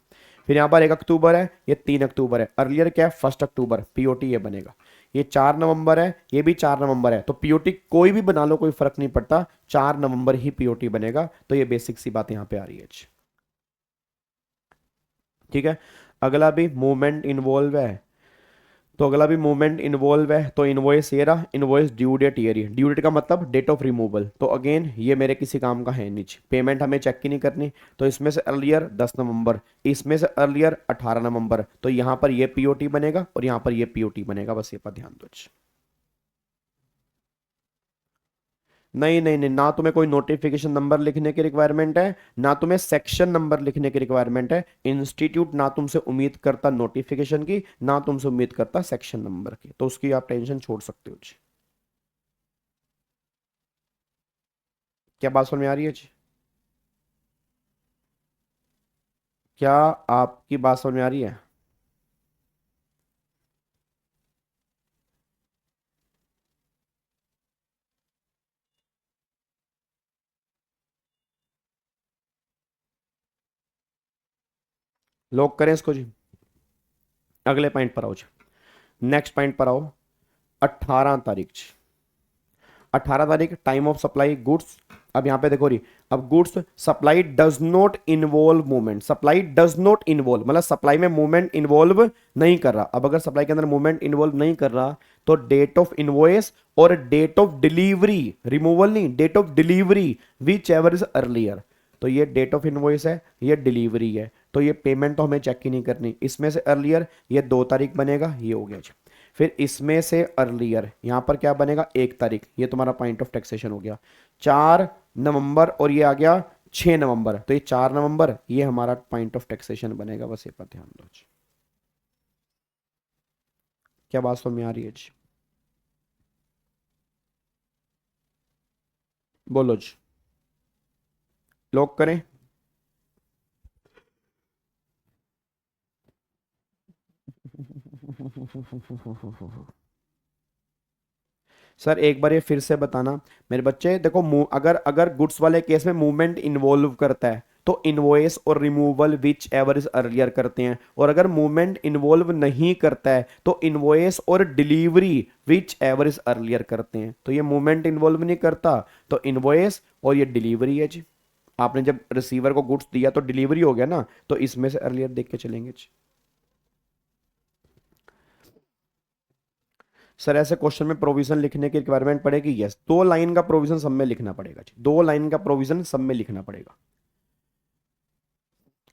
फिर यहाँ पर 1 अक्टूबर है, ये 3 अक्टूबर है, अर्लियर क्या है 1 अक्टूबर, पीओटी ये बनेगा। ये 4 नवंबर है, ये भी 4 नवंबर है, तो पीओटी कोई भी बना लो कोई फर्क नहीं पड़ता, 4 नवंबर ही पीओटी बनेगा। तो ये बेसिक सी बात यहाँ पे आ रही है, ठीक है। अगला भी मूवमेंट इन्वॉल्व है, तो अगला भी मूवमेंट इन्वॉल्व है, तो इनवॉइस ये रहा, इनवॉइस ड्यू डेट ये रही। ड्यू डेट का मतलब डेट ऑफ रिमूवल, तो अगेन ये मेरे किसी काम का है नहीं, पेमेंट हमें चेक ही नहीं करनी। तो इसमें से अर्लियर 10 नवंबर, इसमें से अर्लियर 18 नवंबर, तो यहां पर ये पीओटी बनेगा और यहां पर ये पीओटी बनेगा, बस ये पर ध्यान दो। नहीं नहीं नहीं, ना तुम्हें कोई नोटिफिकेशन नंबर लिखने की रिक्वायरमेंट है, ना तुम्हें सेक्शन नंबर लिखने की रिक्वायरमेंट है। इंस्टीट्यूट ना तुमसे उम्मीद करता नोटिफिकेशन की, ना तुमसे उम्मीद करता सेक्शन नंबर की, तो उसकी आप टेंशन छोड़ सकते हो जी। क्या बात समझ में आ रही है जी, क्या आपकी बात समझ में आ रही है। लॉक करें इसको जी। अगले पॉइंट पर आओ जी, नेक्स्ट पॉइंट पर आओ। 18 तारीख जी, 18 तारीख टाइम ऑफ सप्लाई गुड्स। अब यहां पे देखो री, अब goods supply does not involve movement, supply does not involve मतलब सप्लाई में मूवमेंट इन्वॉल्व नहीं कर रहा। अब अगर सप्लाई के अंदर मूवमेंट इन्वॉल्व नहीं कर रहा तो डेट ऑफ इनवॉइस और डेट ऑफ डिलीवरी, रिमूवल नहीं, date of delivery whichever is earlier. तो ये डेट ऑफ इनवॉइस है, ये डिलीवरी है, तो ये पेमेंट तो हमें चेक ही नहीं करनी। इसमें से अर्लियर ये 2 तारीख बनेगा, ये हो गया जी। फिर इसमें से अर्लियर यहां पर क्या बनेगा 1 तारीख, ये तुम्हारा पॉइंट ऑफ टैक्सेशन हो गया। 4 नवंबर और ये आ गया 6 नवंबर, तो ये 4 नवंबर ये हमारा पॉइंट ऑफ टैक्सेशन बनेगा। बस ये पर ध्यान दो जी। क्या बात समझ में आ रही है जी? बोलो जी, लॉक करें। सर एक बार ये फिर से बताना मेरे बच्चे। देखो अगर अगर गुड्स वाले केस में मूवमेंट इन्वॉल्व करता है तो इनवॉइस और removal whichever is earlier करते हैं, और अगर मूवमेंट इन्वॉल्व नहीं करता है तो इनवॉइस और delivery whichever is earlier करते हैं। तो ये मूवमेंट इन्वॉल्व नहीं करता तो इनवॉइस और ये डिलीवरी है जी। आपने जब रिसीवर को गुड्स दिया तो डिलीवरी हो गया ना, तो इसमें से अर्लियर देख के चलेंगे जी। सर ऐसे क्वेश्चन में प्रोविजन लिखने की रिक्वायरमेंट पड़ेगी? यस, 2 लाइन का प्रोविजन सब में लिखना पड़ेगा जी, 2 लाइन का प्रोविजन सब में लिखना पड़ेगा।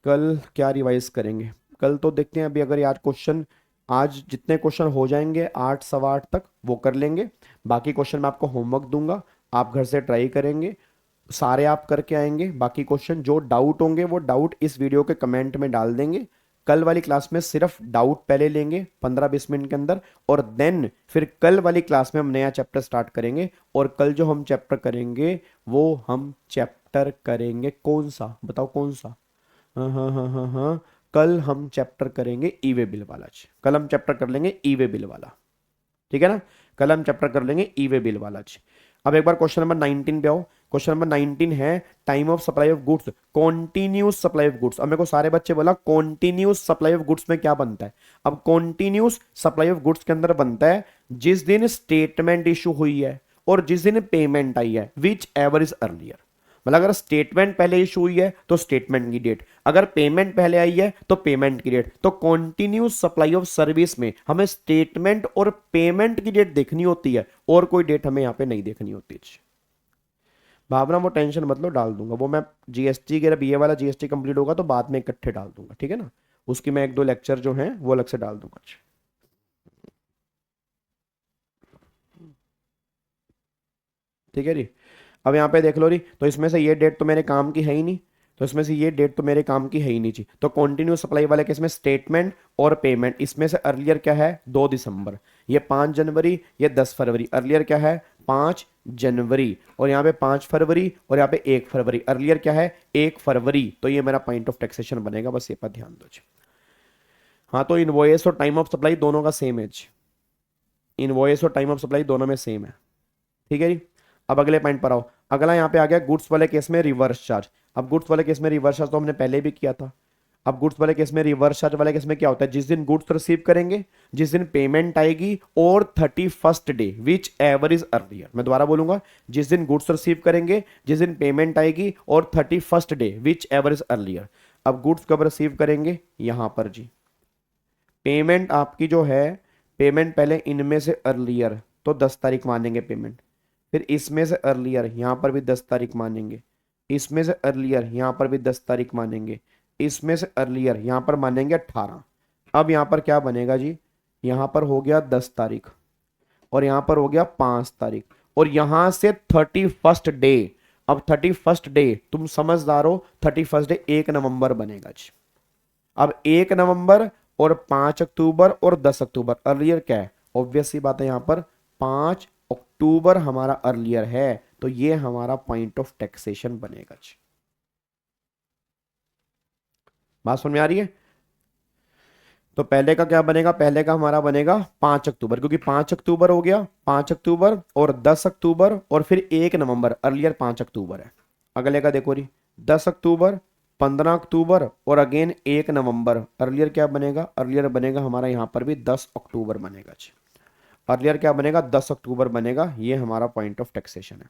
कल क्या रिवाइज करेंगे? कल तो देखते हैं अभी, अगर आज क्वेश्चन, आज जितने क्वेश्चन हो जाएंगे 8 सवा 8 तक वो कर लेंगे। बाकी क्वेश्चन मैं आपको होमवर्क दूंगा, आप घर से ट्राई करेंगे, सारे आप करके आएंगे। बाकी क्वेश्चन जो डाउट होंगे वो डाउट इस वीडियो के कमेंट में डाल देंगे। कल वाली क्लास में सिर्फ डाउट पहले लेंगे 15-20 मिनट के अंदर, और देन फिर कल वाली क्लास में हम नया चैप्टर स्टार्ट करेंगे। और कल जो हम चैप्टर करेंगे वो हम चैप्टर करेंगे कौन सा, बताओ कौन सा? हाँ हाँ हाँ हाँ हाँ, कल हम चैप्टर करेंगे ई वे बिल वाला। कल हम चैप्टर कर लेंगे ई वे बिल वाला, ठीक है ना? कल हम चैप्टर कर लेंगे ई वे बिल वाला। अब एक बार क्वेश्चन नंबर 19 पे आओ। क्वेश्चन नंबर 19 है time of supply of goods, continuous supply of goods. अब मेरे को सारे बच्चे बोला कॉन्टिन्यूस सप्लाई ऑफ गुड्स में क्या बनता है? अब कॉन्टिन्यूस सप्लाई ऑफ गुड्स के अंदर बनता है जिस दिन स्टेटमेंट इशू हुई है और जिस दिन पेमेंट आई है, विच एवर इज अर्लियर। मतलब अगर स्टेटमेंट पहले इशू हुई है तो स्टेटमेंट की डेट, अगर पेमेंट पहले आई है तो पेमेंट की डेट। तो कॉन्टिन्यूस सप्लाई ऑफ सर्विस में हमें स्टेटमेंट और पेमेंट की डेट देखनी होती है, और कोई डेट हमें यहां पे नहीं देखनी होती। भावना वो टेंशन मतलब डाल दूंगा, वो मैं जीएसटी के, बीए वाला जीएसटी कंप्लीट होगा तो बाद में इकट्ठे डाल दूंगा, ठीक है ना? उसकी मैं 1-2 लेक्चर जो हैं वो अलग से डाल दूंगा। ठीक है जी। अब यहाँ पे देख लो री, तो इसमें से ये डेट तो मेरे काम की है ही नहीं, तो इसमें से ये डेट तो मेरे काम की है ही नहीं जी। तो कंटिन्यूस सप्लाई वाले केस में स्टेटमेंट और पेमेंट, इसमें से अर्लियर क्या है 2 दिसंबर, ये 5 जनवरी, ये 10 फरवरी। अर्लियर क्या है 5 जनवरी, और यहाँ पे 5 फरवरी, और यहाँ पे 1 फरवरी। अर्लियर क्या है 1 फरवरी। तो ये मेरा पॉइंट ऑफ टैक्सेशन बनेगा, बस ये पर ध्यान दो जी। हाँ, तो इनवॉइस और टाइम ऑफ सप्लाई दोनों का सेम है जी, इनवॉइस और टाइम ऑफ सप्लाई दोनों में सेम है, ठीक है जी। अब अगले पॉइंट पर आओ। अगला यहाँ पे आ गया गुड्स वाले केस में रिवर्स चार्ज। अब गुड्स वाले केस में रिवर्स चार्ज तो हमने पहले भी किया था। अब गुड्स वाले केस में, रिवर्स चार्ज वाले केस में क्या होता है? जिस दिन गुड्स रिसीव करेंगे, जिस दिन पेमेंट आएगी, और 31st day which ever is earlier. मैं दोबारा बोलूंगा, जिस दिन गुड्स रिसीव करेंगे, जिस दिन पेमेंट आएगी, और 31st day which ever is earlier. अब गुड्स कब रिसीव करेंगे? यहां पर जी पेमेंट आपकी जो है, पेमेंट पहले इनमें से अर्लियर, तो 10 तारीख मानेंगे पेमेंट। फिर इसमें से अर्लियर यहां पर भी 10 तारीख मानेंगे, इसमें से अर्लियर यहां पर भी 10 तारीख मानेंगे, इसमें से अर्लियर यहां पर मानेंगे 18। अब यहां पर क्या बनेगा जी? यहां पर हो गया 10 तारीख, और यहां पर हो गया 5 तारीख, और यहां से 31st डे। अब 31st डे तुम समझदार हो, 31st डे 1 नवंबर बनेगा जी। अब 1 नवंबर और 5 अक्टूबर और 10 अक्टूबर, अर्लियर क्या है? ऑब्वियस सी बात है, यहां पर 5 अक्टूबर हमारा अर्लियर है, तो ये हमारा पॉइंट ऑफ टैक्सेशन बनेगा जी। बात समझ में आ रही है? तो पहले का क्या बनेगा? पहले का हमारा बनेगा 5 अक्टूबर, क्योंकि 5 अक्टूबर हो गया, 5 अक्टूबर और 10 अक्टूबर, और फिर 1 नवंबर, अर्लियर 5 अक्टूबर है। अगले का देखो री, 10 अक्टूबर 15 अक्टूबर और अगेन 1 नवंबर। अर्लियर क्या बनेगा, अर्लियर बनेगा हमारा यहाँ पर भी 10 अक्टूबर बनेगा जी। अर्लियर क्या बनेगा, 10 अक्टूबर बनेगा, ये हमारा पॉइंट ऑफ टैक्सेशन है।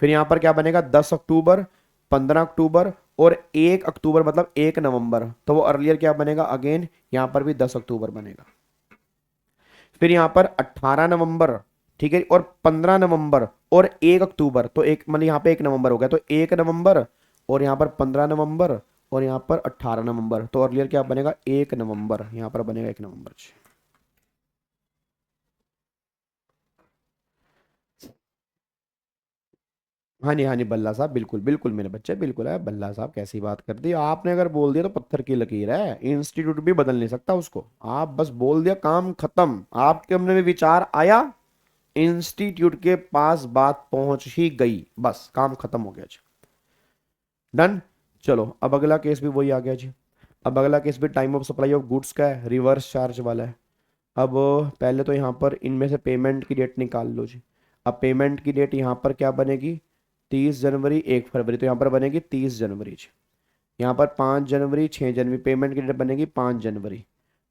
फिर यहाँ पर क्या बनेगा, 10 अक्टूबर, 15 अक्टूबर और 1 अक्टूबर मतलब 1 नवंबर, तो वो अर्लियर क्या बनेगा, अगेन यहाँ पर भी 10 अक्टूबर बनेगा। फिर यहाँ पर 18 नवंबर, ठीक है, और 15 नवंबर और 1 अक्टूबर, तो एक मतलब यहाँ पे 1 नवंबर हो गया, तो 1 नवंबर और यहाँ पर 15 नवंबर और यहाँ पर 18 नवंबर, तो अर्लियर क्या बनेगा, 1 नवंबर, यहाँ पर बनेगा 1 नवंबर। हाँ जी बल्ला साहब, बिल्कुल बिल्कुल मेरे बच्चे, बिल्कुल है बल्ला साहब, कैसी बात कर दी आपने, अगर बोल दिया तो पत्थर की लकीर है, इंस्टीट्यूट भी बदल नहीं सकता उसको, आप बस बोल दिया काम खत्म, आपके मन में विचार आया, इंस्टीट्यूट के पास बात पहुंच ही गई, बस काम खत्म हो गया जी, डन। चलो अब अगला केस भी वही आ गया जी। अब अगला केस भी time of supply of goods का है, रिवर्स चार्ज वाला है। अब पहले तो यहाँ पर इनमें से पेमेंट की डेट निकाल लो जी। अब पेमेंट की डेट यहाँ पर क्या बनेगी, 30 जनवरी 1 फरवरी, तो यहाँ पर बनेगी 30 जनवरी जी। यहाँ पर 5 जनवरी 6 जनवरी, पेमेंट की डेट बनेगी 5 जनवरी।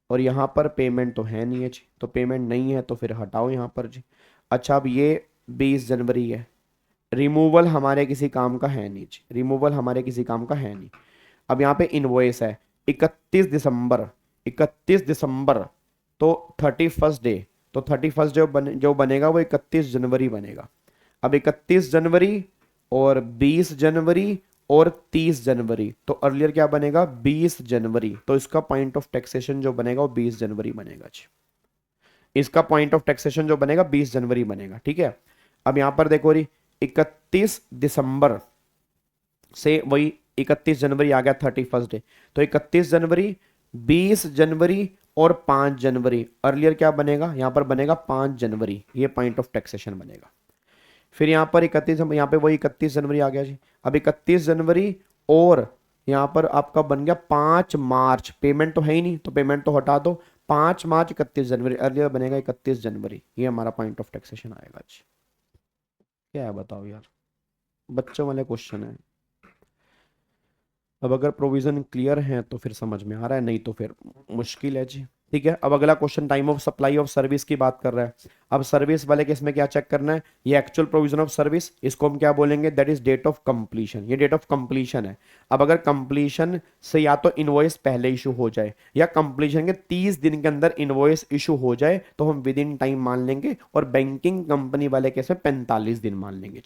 और यहाँ पर पेमेंट तो है नहीं है जी, तो पेमेंट नहीं है तो फिर हटाओ यहाँ पर जी। अच्छा अब ये 20 जनवरी है, रिमूवल हमारे किसी काम का है नहीं जी, रिमूवल हमारे किसी काम का है नहीं। अब यहाँ पे इनवॉइस है 31 दिसंबर, 31 दिसंबर तो 31 डे, तो 31 जो बनेगा वो 31 जनवरी बनेगा। अब 31 जनवरी और 20 जनवरी और 30 जनवरी, तो अर्लियर क्या बनेगा, 20 जनवरी, तो इसका पॉइंट ऑफ टैक्सेशन जो बनेगा वो 20 जनवरी बनेगा जी। इसका पॉइंट ऑफ टैक्सेशन जो बनेगा 20 जनवरी बनेगा, ठीक है। अब यहां पर देखो री 31 दिसंबर से वही 31 जनवरी आ गया 31 डे, तो 31 जनवरी, 20 जनवरी और 5 जनवरी, अर्लियर क्या बनेगा, यहां पर बनेगा 5 जनवरी, ये पॉइंट ऑफ टैक्सेशन बनेगा। फिर यहाँ पर 31, यहाँ पे वही 31 जनवरी आ गया जी। अब 31 जनवरी और यहाँ पर आपका बन गया 5 मार्च, पेमेंट तो है ही नहीं तो पेमेंट तो हटा दो, 5 मार्च 31 जनवरी, अर्लियर बनेगा 31 जनवरी, ये हमारा पॉइंट ऑफ टैक्सेशन आएगा जी। क्या है बताओ यार, बच्चों वाले क्वेश्चन है। अब अगर प्रोविजन क्लियर है तो फिर समझ में आ रहा है, नहीं तो फिर मुश्किल है जी, ठीक है। अब अगला question time of supply of service की बात कर रहा है। अब सर्विस वाले केस में क्या चेक करना है, ये एक्चुअल प्रोविजन ऑफ सर्विस, इसको हम क्या बोलेंगे, that is date of completion, ये डेट ऑफ कंप्लीशन है। अब अगर कंप्लीशन से या तो इनवॉइस पहले इशू हो जाए या कंप्लीशन के 30 दिन के अंदर इनवॉइस इशू हो जाए तो हम विद इन टाइम मान लेंगे, और बैंकिंग कंपनी वाले केस में 45 दिन मान लेंगे।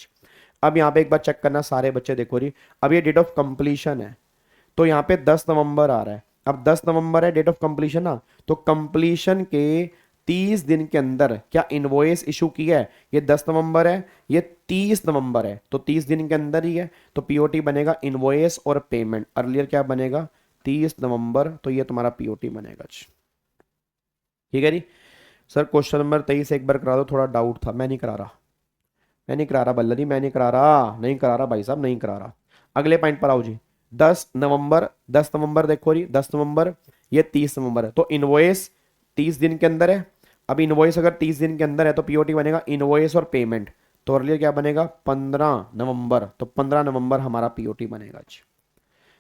अब यहाँ पे एक बार चेक करना सारे बच्चे, देखो रही अब ये डेट ऑफ कंप्लीशन है, तो यहाँ पे 10 नवंबर आ रहा है। अब 10 नवंबर है डेट ऑफ कंप्लीशन ना, तो कंप्लीशन के 30 दिन के अंदर क्या इनवॉइस इशू किया है, ये 10 नवंबर है, ये 30 नवंबर है, तो 30 दिन के अंदर ही है, तो पीओटी बनेगा इनवॉइस और पेमेंट, अर्लियर क्या बनेगा 30 नवंबर, तो ये तुम्हारा पीओटी बनेगा। ठीक है जी सर, क्वेश्चन नंबर 23 एक बार करा दो, थोड़ा डाउट था, मैं नहीं करा रहा, मैं नहीं करा रहा बल्ला जी, मैं नहीं करा रहा, नहीं करा रहा भाई साहब, नहीं करा रहा। अगले पॉइंट पर आओ जी, 10 नवंबर, 10 नवंबर देखो जी, 10 नवंबर ये 30 नवंबर है, तो इनवॉइस 30 दिन के अंदर है। अब इनवॉइस अगर 30 दिन के अंदर है तो पीओटी बनेगा इनवॉइस और पेमेंट, तो अर्लियर क्या बनेगा 15 नवंबर, तो 15 नवंबर हमारा पीओटी बनेगा जी।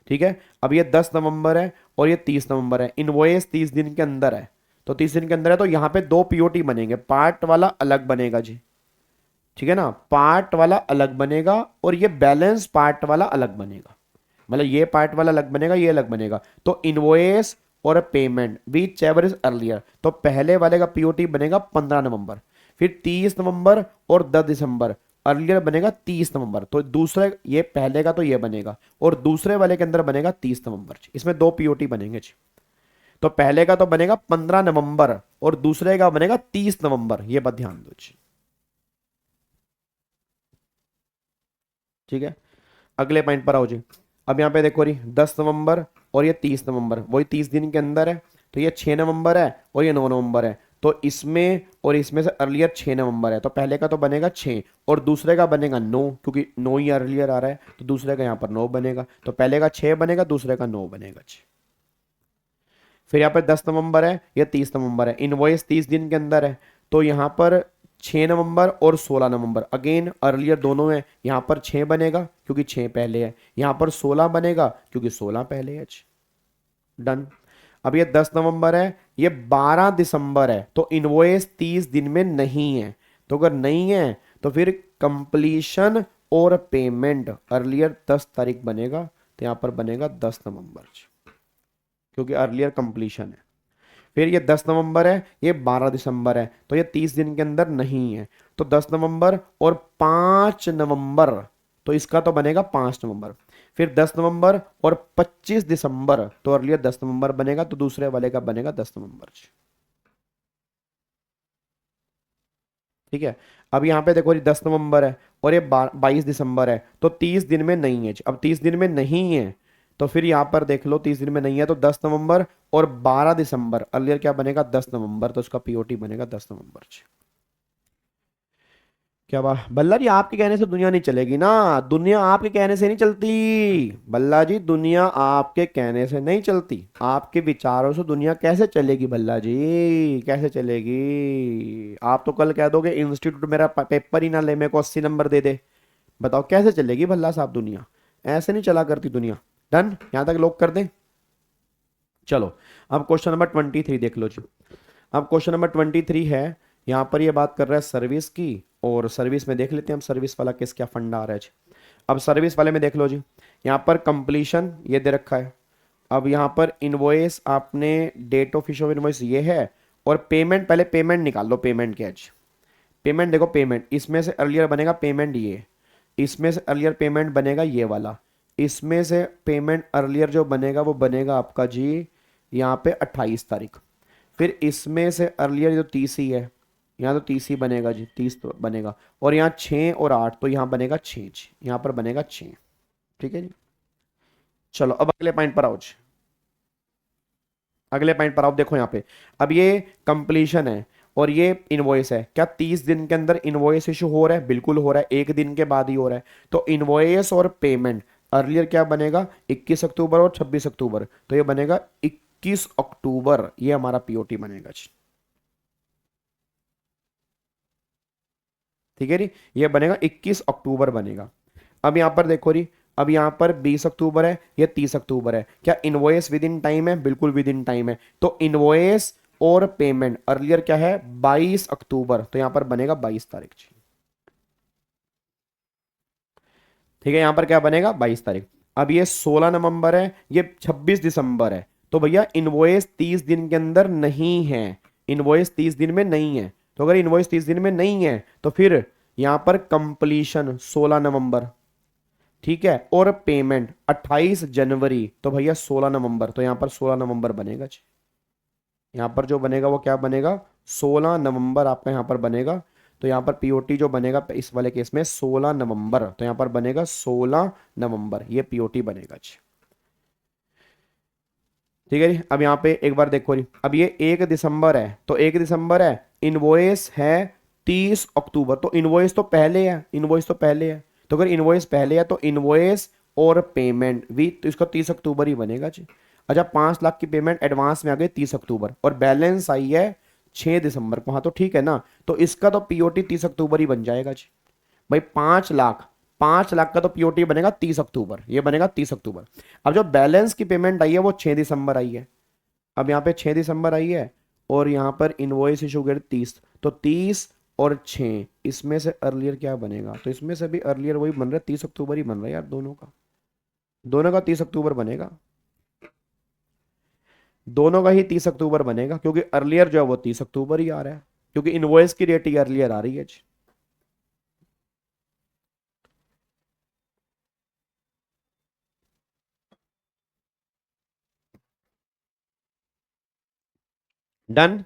ठीक है, अब ये 10 नवंबर है और ये 30 नवंबर है, इनवॉइस 30 दिन के अंदर है, तो 30 दिन के अंदर है, तो यहाँ पे दो पीओटी बनेंगे, पार्ट वाला अलग बनेगा जी, ठीक है ना, पार्ट वाला अलग बनेगा और ये बैलेंस पार्ट वाला अलग बनेगा, मतलब ये पार्ट वाला अलग बनेगा, ये अलग बनेगा, तो इनवॉइस और payment which ever is earlier, तो पहले वाले का पीओटी बनेगा 15 नवंबर, फिर 30 नवंबर और 10 दिसंबर, अर्लियर बनेगा 30 नवंबर, तो दूसरे ये पहले का तो ये बनेगा और दूसरे वाले के अंदर बनेगा 30 नवंबर, इसमें दो पीओटी बनेंगे जी। तो पहले का तो बनेगा 15 नवंबर और दूसरे का बनेगा 30 नवंबर, ये बात ध्यान दो जी। ठीक है, अगले पॉइंट पर आओ जी। अब यहाँ पे देखो रही 10 नवंबर और ये 30 नवंबर, वही 30 दिन के अंदर है, तो ये 6 नवंबर है और ये 9 नवंबर है, तो इसमें और इसमें से अर्लियर 6 नवंबर है, तो पहले का तो बनेगा 6 और दूसरे का बनेगा 9, क्योंकि 9 ही अर्लियर आ रहा है, तो दूसरे का यहाँ पर 9 बनेगा, तो पहले का 6 बनेगा, दूसरे का 9 बनेगा। फिर यहाँ पर 10 नवंबर है, यह 30 नवंबर है, इनवॉइस 30 दिन के अंदर है, तो यहाँ पर 6 नवंबर और 16 नवंबर, अगेन अर्लियर दोनों है, यहां पर 6 बनेगा क्योंकि 6 पहले है, यहां पर 16 बनेगा क्योंकि 16 पहले है। डन। अब ये 10 नवंबर है, ये 12 दिसंबर है, तो इनवॉइस 30 दिन में नहीं है, तो अगर नहीं है तो फिर कंप्लीशन और पेमेंट अर्लियर 10 तारीख बनेगा, तो यहां पर बनेगा 10 नवंबर, क्योंकि अर्लियर कंप्लीशन है। फिर ये 10 नवंबर है, ये 12 दिसंबर है, तो ये 30 दिन के अंदर नहीं है, तो 10 नवंबर और 5 नवंबर, तो इसका तो बनेगा 5 नवंबर। फिर 10 नवंबर और 25 दिसंबर, तो अर्लियर 10 नवंबर बनेगा, तो दूसरे वाले का बनेगा 10 नवंबर। ठीक है। अब यहाँ पे देखो, 10 नवंबर है और ये 22 दिसंबर है, तो 30 दिन में नहीं है। अब 30 दिन में नहीं है, तो फिर यहाँ पर देख लो 30 दिन में नहीं है, तो 10 नवंबर और 12 दिसंबर, अर्लियर क्या बनेगा 10 नवंबर, तो उसका पीओटी बनेगा 10 नवंबर। क्या बात बल्ला जी, आपके कहने से दुनिया नहीं चलेगी ना, दुनिया आपके कहने से नहीं चलती। बल्ला जी, दुनिया आपके कहने से नहीं चलती, आपके विचारों से दुनिया कैसे चलेगी बल्ला जी, कैसे चलेगी। आप तो कल कह दोगे इंस्टीट्यूट मेरा पेपर ही ना ले, मेरे को 80 नंबर दे दे। बताओ कैसे चलेगी भल्ला साहब दुनिया, ऐसे नहीं चला करती दुनिया। डन, यहां तक लोग कर दें। चलो अब क्वेश्चन नंबर 23 देख लो जी। अब क्वेश्चन नंबर 23 है, यहां पर ये बात कर रहा है सर्विस की, और सर्विस में देख लेते हैं हम सर्विस वाला किस क्या फंडा आ रहा है जी। अब सर्विस वाले में देख लो जी, यहाँ पर कंप्लीशन ये दे रखा है, अब यहाँ पर इनवॉइस आपने date of issue of invoice ये है, और पेमेंट पहले पेमेंट निकाल लो, पेमेंट क्या है जी। पेमेंट देखो, पेमेंट इसमें से अर्लियर बनेगा पेमेंट ये, इसमें से अर्लियर पेमेंट बनेगा ये वाला, इसमें से पेमेंट अर्लियर जो बनेगा वो बनेगा आपका जी यहाँ पे 28 तारीख। फिर इसमें से अर्लियर जो 30 ही है, यहाँ तो 30 ही बनेगा जी, 30 तो बनेगा, और यहाँ 6 और 8, तो यहाँ बनेगा 6 जी, यहाँ पर बनेगा 6। ठीक है जी। चलो अब अगले पॉइंट पर आओ जी, अगले पॉइंट पर आओ। देखो यहाँ पे, अब ये कंप्लीशन है और ये इनवॉइस है, क्या 30 दिन के अंदर इनवॉइस इशू हो रहा है? बिल्कुल हो रहा है, एक दिन के बाद ही हो रहा है। तो इनवॉइस और पेमेंट अर्लियर क्या बनेगा 21 अक्टूबर और 26 अक्टूबर, तो ये बनेगा 21 अक्टूबर, ये हमारा पीओटी बनेगा जी। ठीक है जी, ये बनेगा 21 अक्टूबर बनेगा। अब यहां पर देखो जी, अब यहां पर 20 अक्टूबर है, ये 30 अक्टूबर है, क्या इनवॉइस विद इन टाइम है? बिल्कुल विद इन टाइम है, तो इनवॉइस और पेमेंट अर्लियर क्या है 22 अक्टूबर, तो यहां पर बनेगा 22 तारीख जी। ठीक है, यहां पर क्या बनेगा 22 तारीख। अब ये 16 नवंबर है, ये 26 दिसंबर है, तो भैया इनवॉइस 30 दिन के अंदर नहीं है, इनवॉइस 30 दिन में नहीं है, तो अगर इनवॉइस 30 दिन में नहीं है तो फिर यहां पर कंप्लीशन 16 नवंबर, ठीक है, और पेमेंट 28 जनवरी, तो भैया 16 नवंबर, तो यहां पर 16 नवंबर बनेगा जी। यहां पर जो बनेगा वो क्या बनेगा 16 नवंबर आपका यहां पर बनेगा, तो यहां पर पीओटी जो बनेगा इस वाले केस में 16 नवंबर, तो यहां पर बनेगा 16 नवंबर, ये पीओटी बनेगा जी। ठीक है जी। अब यहाँ पे एक बार देखो जी, अब ये 1 दिसंबर है, तो 1 दिसंबर है, इनवॉइस है 30 अक्टूबर, तो इनवॉइस तो पहले है, इनवॉइस तो पहले है, तो अगर इनवॉइस पहले है तो इनवॉइस और पेमेंट भी, तो इसका 30 अक्टूबर ही बनेगा जी। अच्छा, 5 लाख की पेमेंट एडवांस में आ गई 30 अक्टूबर, और बैलेंस आई है 6 दिसंबर को, हाँ तो ठीक है ना, तो इसका तो पीओटी 30 अक्टूबर ही बन जाएगा जी। भाई 5 लाख, 5 लाख का तो पीओटी बनेगा 30 अक्टूबर, ये बनेगा 30 अक्टूबर। अब जो बैलेंस की पेमेंट आई है वो 6 दिसंबर आई है, अब यहाँ पे 6 दिसंबर आई है, और यहाँ पर इनवॉइस इशू कर 30, तो 30 और 6, इसमें से अर्लियर क्या बनेगा, तो इसमें से भी अर्लियर वही बन रहा है 30 अक्टूबर ही बन रहा है यार, दोनों का 30 अक्टूबर बनेगा, दोनों का ही 30 अक्टूबर बनेगा, क्योंकि अर्लियर जो है वो 30 अक्टूबर ही आ रहा है, क्योंकि इनवॉइस की डेट ही अर्लियर आ रही है जी। डन,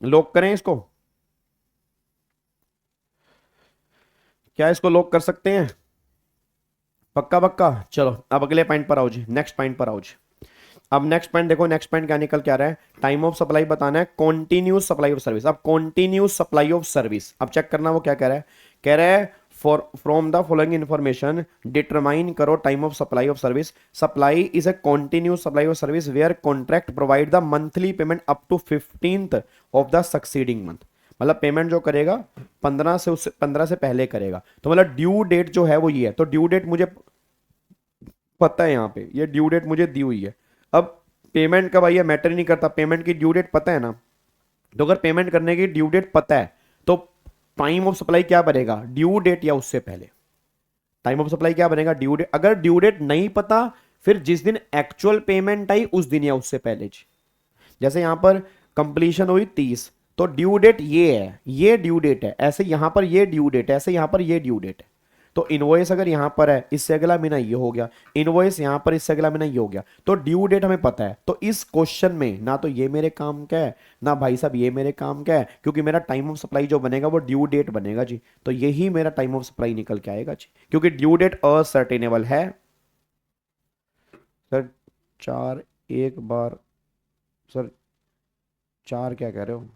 लॉक करें इसको, क्या इसको लॉक कर सकते हैं? पक्का पक्का। चलो अब अगले पॉइंट पर आओ जी, नेक्स्ट पॉइंट पर आओ जी। अब नेक्स्ट पॉइंट देखो, नेक्स्ट पॉइंट क्या निकल के आ रहा है, टाइम ऑफ सप्लाई बताना है, कॉन्टिन्यूस सप्लाई ऑफ सर्विस। अब कॉन्टिन्यूस सप्लाई ऑफ सर्विस, अब चेक करना वो क्या कह रहा है, कह रहा है for from the following information determine करो time of supply of service. Supply is a continuous supply of service where contract provide the monthly payment up to 15th of the succeeding month. मतलब payment जो करेगा 15 से पहले करेगा। तो मतलब due date जो है वो ये है। तो ड्यू डेट मुझे पता है, यहाँ पे ये ड्यू डेट मुझे दी हुई है। अब पेमेंट कब आई है मैटर ही नहीं करता, पेमेंट की ड्यू डेट पता है ना। तो अगर पेमेंट करने की ड्यू डेट पता है तो टाइम ऑफ सप्लाई क्या बनेगा, ड्यू डेट या उससे पहले। टाइम ऑफ सप्लाई क्या बनेगा, ड्यू डेट। अगर ड्यू डेट नहीं पता फिर जिस दिन एक्चुअल पेमेंट आई उस दिन या उससे पहले जी। जैसे यहां पर कंप्लीशन हुई 30, तो ड्यू डेट ये है, ये ड्यू डेट है। ऐसे यहां पर ये ड्यू डेट है, ऐसे यहां पर ये ड्यू डेट है। तो इनवॉइस अगर यहां पर है, इससे अगला महीना ये हो गया। इनवॉइस यहां पर, इससे अगला महीना ये हो गया। तो ड्यू डेट हमें पता है। तो इस क्वेश्चन में ना तो ये मेरे काम का है, ना भाई साहब ये मेरे काम का है, क्योंकि मेरा टाइम ऑफ सप्लाई जो बनेगा वो ड्यू डेट बनेगा जी। तो यही मेरा टाइम ऑफ सप्लाई निकल के आएगा जी, क्योंकि ड्यू डेट असर्टेनेबल है। सर 4 एक बार, सर 4 क्या कह रहे हो।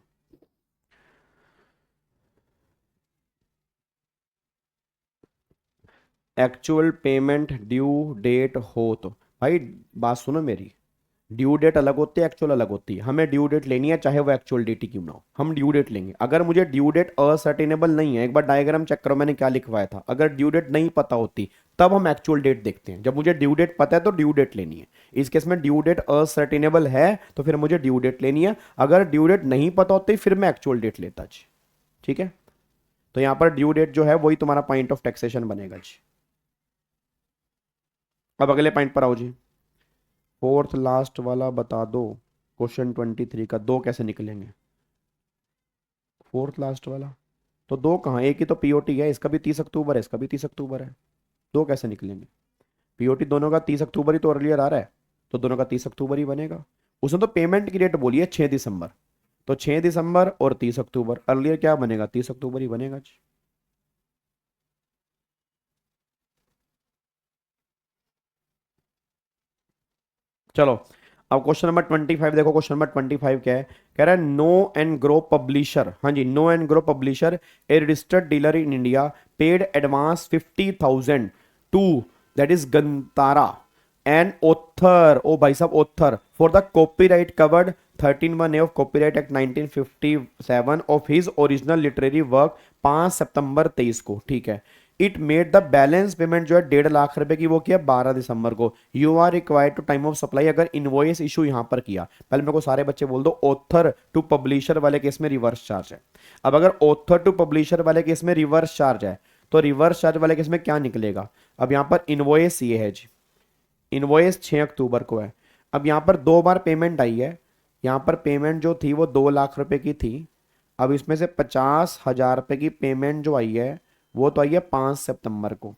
एक्चुअल पेमेंट ड्यू डेट हो तो भाई बात सुनो मेरी, ड्यू डेट अलग होती है, एक्चुअल अलग होती है। हमें ड्यू डेट लेनी है चाहे वो एक्चुअल डेट ही क्यों ना हो, हम ड्यू डेट लेंगे। अगर मुझे ड्यू डेट असर्टेनेबल नहीं है, एक बार डायग्राम चेक करो मैंने क्या लिखवाया था। अगर ड्यू डेट नहीं पता होती तब हम एक्चुअल डेट देखते हैं। जब मुझे ड्यू डेट पता है तो ड्यू डेट लेनी है। इस केस में ड्यू डेट असर्टेनेबल है तो फिर मुझे ड्यू डेट लेनी है। अगर ड्यू डेट नहीं पता होती फिर मैं एक्चुअल डेट लेता जी। ठीक है, तो यहां पर ड्यू डेट जो है वही तुम्हारा पॉइंट ऑफ टैक्सेशन बनेगा जी। अब अगले पॉइंट पर आओ जी। फोर्थ लास्ट वाला बता दो, क्वेश्चन 23 का दो कैसे निकलेंगे। फोर्थ लास्ट वाला तो दो कहाँ, एक ही तो पीओटी है, इसका भी 30 अक्टूबर है, इसका भी 30 अक्टूबर है। दो कैसे निकलेंगे, पीओटी दोनों का 30 अक्टूबर ही तो अर्लियर आ रहा है, तो दोनों का 30 अक्टूबर ही बनेगा। उसने तो पेमेंट की डेट बोली है 6 दिसंबर, तो 6 दिसंबर और 30 अक्टूबर, अर्लियर क्या बनेगा, 30 अक्टूबर ही बनेगा जी। चलो अब क्वेश्चन नंबर 25 देखो। क्वेश्चन नंबर 25 क्या है, कह रहा है नो एंड ग्रो पब्लिशर, हाँ जी, no and grow publisher a registered dealer in India paid advance 50,000 to that is गंतारा एन ऑथर, ओ भाई साहब author, for the copyright covered 13(1)(a) of copyright act 1957 of his original literary work 5 सितंबर 23 को। ठीक है, it made the balance payment जो है 1.5 लाख रुपए की वो किया 12 दिसंबर को। You are required to time of supply, अगर इनवॉइस इशू यहां पर किया, पहले मेरे को सारे बच्चे बोल दो, ऑथर टू पब्लिशर वाले केस में रिवर्स चार्ज है। अब अगर ऑथर टू पब्लिशर वाले केस में रिवर्स चार्ज है तो रिवर्स चार्ज वाले केस में क्या निकलेगा। अब यहां पर इनवॉइस ये है जी, इनवॉइस 6 अक्टूबर को है। अब यहां पर 2 बार पेमेंट आई है, यहां पर पेमेंट जो थी वो 2 लाख रुपए की थी। अब इसमें से 50,000 रुपए की पेमेंट जो आई है वो तो आई है 5 सितंबर को।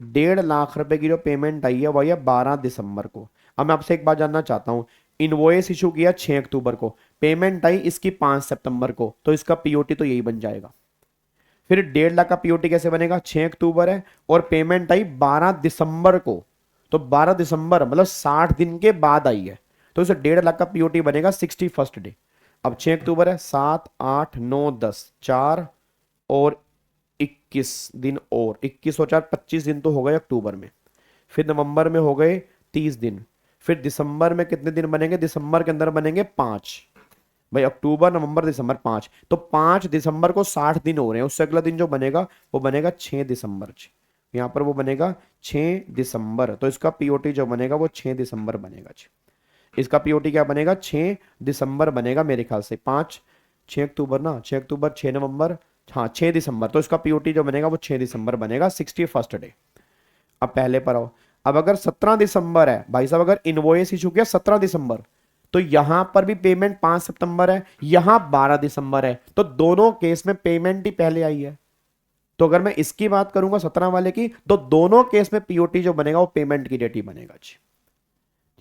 1.5 लाख रुपए की जो पेमेंट आई है वो आई है 12 दिसंबर को। अब मैं आपसे एक बात जानना चाहता हूं, इनवॉइस इशू किया 6 अक्टूबर को, पेमेंट आई इसकी 5 सितंबर को, तो इसका पीओटी तो यही बन जाएगा। फिर 1.5 लाख का पीओटी कैसे बनेगा, 6 अक्टूबर है और पेमेंट आई 12 दिसंबर को, तो 12 दिसंबर मतलब 60 दिन के बाद आई है, तो इसे 1.5 लाख का पीओटी बनेगा 61st डे। अब 6 अक्टूबर है, 7 8 9 10 4 और 21 दिन, और 21 और 4 25 दिन तो हो गए अक्टूबर में। फिर नवंबर में हो गए 30 दिन। फिर दिसंबर में कितने दिन बनेंगे, दिसंबर के अंदर बनेंगे 5। भाई अक्टूबर नवंबर दिसंबर 5, तो 5 दिसंबर को 60 दिन हो रहे हैं, उससे अगला दिन जो बनेगा वो बनेगा 6 दिसंबर। यहाँ पर वो बनेगा 6 दिसंबर, तो इसका पीओटी जो बनेगा वो 6 दिसंबर बनेगा जी। इसका पीओटी क्या बनेगा, 6 दिसंबर बनेगा मेरे ख्याल से। 5 6 अक्टूबर ना, 6 अक्टूबर 6 नवंबर, हाँ 6 दिसंबर, तो इसका पीओटी जो बनेगा वो 6 दिसंबर बनेगा, 61st डे। अब पहले पर आओ, अब अगर 17 दिसंबर है भाई साहब, अगर इनवॉइस इशू किया 17 दिसंबर, तो यहां पर भी पेमेंट 5 सितंबर है, यहां 12 दिसंबर है, तो दोनों केस में पेमेंट ही पहले आई है। तो अगर मैं इसकी बात करूंगा 17 वाले की, तो दोनों केस में पीओटी जो बनेगा वो पेमेंट की डेट ही बनेगा जी।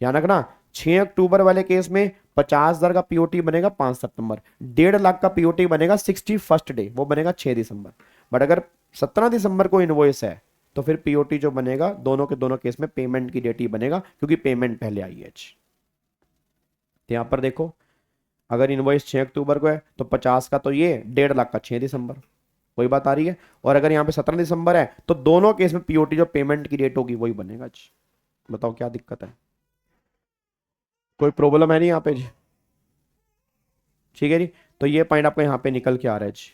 ध्यान रखना, 6 अक्टूबर वाले केस में 50,000 का पीओटी बनेगा 5 सितंबर, 1.5 लाख का पीओटी बनेगा 61st डे, वो बनेगा 6 दिसंबर। बट अगर 17 दिसंबर को इनवॉइस है तो फिर पीओटी जो बनेगा दोनों के दोनों केस में पेमेंट की डेट ही बनेगा, क्योंकि पेमेंट पहले आई है। तो यहां पर देखो, अगर इनवॉइस 6 अक्टूबर को है तो 50 का तो ये, 1.5 लाख का 6 दिसंबर। वही बात आ रही है। और अगर यहाँ पे 17 दिसंबर है तो दोनों केस में पीओटी जो पेमेंट की डेट होगी वही बनेगा जी। बताओ क्या दिक्कत है, कोई प्रॉब्लम है नहीं यहाँ पे जी। ठीक है जी, तो ये पॉइंट आपको यहाँ पे निकल के आ रहा है जी।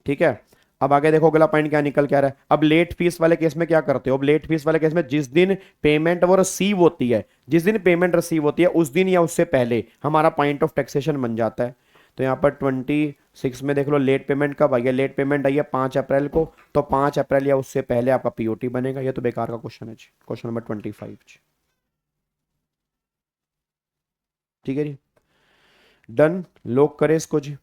ठीक है, अब आगे देखो अगला पॉइंट क्या निकल के आ रहा है। अब लेट फीस वाले केस में क्या करते हो, अब लेट फीस वाले केस में जिस दिन पेमेंट वो रिसीव होती है, जिस दिन पेमेंट रिसीव होती है उस दिन या उससे पहले हमारा पॉइंट ऑफ टैक्सेशन बन जाता है। तो यहाँ पर 26 में देख लो लेट पेमेंट कब आई है, लेट पेमेंट आई है 5 अप्रैल को, तो 5 अप्रैल या उससे पहले आपका पीओटी बनेगा। ये तो बेकार का क्वेश्चन है जी, क्वेश्चन नंबर 25 जी। ठीक है जी, डन, लॉक करें इसको जी।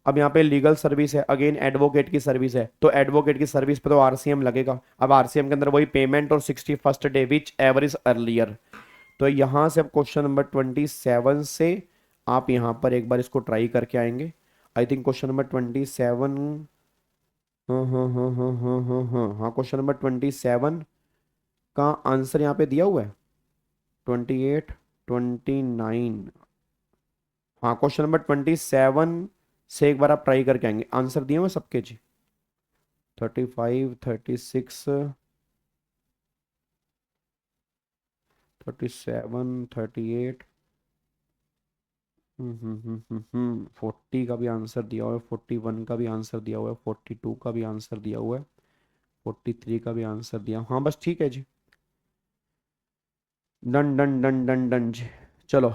अब यहाँ पे लीगल सर्विस है, अगेन एडवोकेट की सर्विस है, तो एडवोकेट की सर्विस पे तो आरसीएम लगेगा। अब आरसीएम के अंदर वही पेमेंट और 61st day which ever is earlier. तो यहाँ से अब क्वेश्चन नंबर 27 से आप यहाँ पर एक बार इसको ट्राई करके आएंगे। आई थिंक क्वेश्चन नंबर 27, हाँ क्वेश्चन नंबर 27 का आंसर यहाँ पे दिया हुआ है 28, 29। हाँ क्वेश्चन नंबर 27 से एक बार आप ट्राई करके आएंगे, आंसर दिए हुए सबके जी। 35, 36, 37, 38, 40 का भी आंसर दिया हुआ है, 41 का भी आंसर दिया हुआ है, 42 का भी आंसर दिया हुआ है, 43 का भी आंसर दिया। हाँ बस ठीक है जी, done done done done done जी। चलो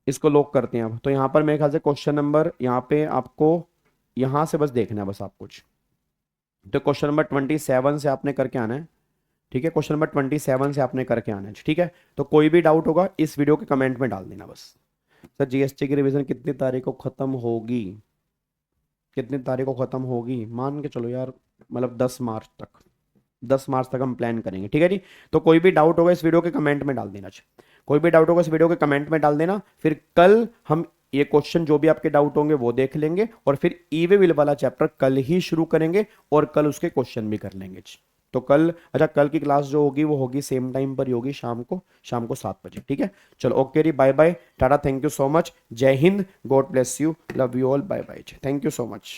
इसको लॉक करते हैं। अब तो यहाँ पर मेरे ख्याल से क्वेश्चन नंबर यहाँ पे आपको यहाँ से बस देखना है बस आप कुछ। तो क्वेश्चन नंबर 27 से आपने करके आना है। ठीक है, क्वेश्चन नंबर 27 से आपने करके आना है। ठीक है, तो कोई भी डाउट होगा इस वीडियो के कमेंट में डाल देना बस। सर जीएसटी की रिवीजन कितनी तारीख को खत्म होगी, कितनी तारीख को खत्म होगी, मान के चलो यार मतलब 10 मार्च तक, 10 मार्च तक हम प्लान करेंगे। ठीक है जी, तो कोई भी डाउट होगा इस वीडियो के कमेंट में डाल देना। कोई भी डाउट होगा इस वीडियो के कमेंट में डाल देना, फिर कल हम ये क्वेश्चन जो भी आपके डाउट होंगे वो देख लेंगे और फिर ई वे बिल वाला चैप्टर कल ही शुरू करेंगे और कल उसके क्वेश्चन भी कर लेंगे। तो कल, अच्छा कल की क्लास जो होगी वो होगी सेम टाइम पर ही होगी, शाम को 7 बजे। ठीक है, चलो ओके जी, bye bye tata, thank you so much, जय हिंद, God bless you, love you all, bye bye, thank you so much.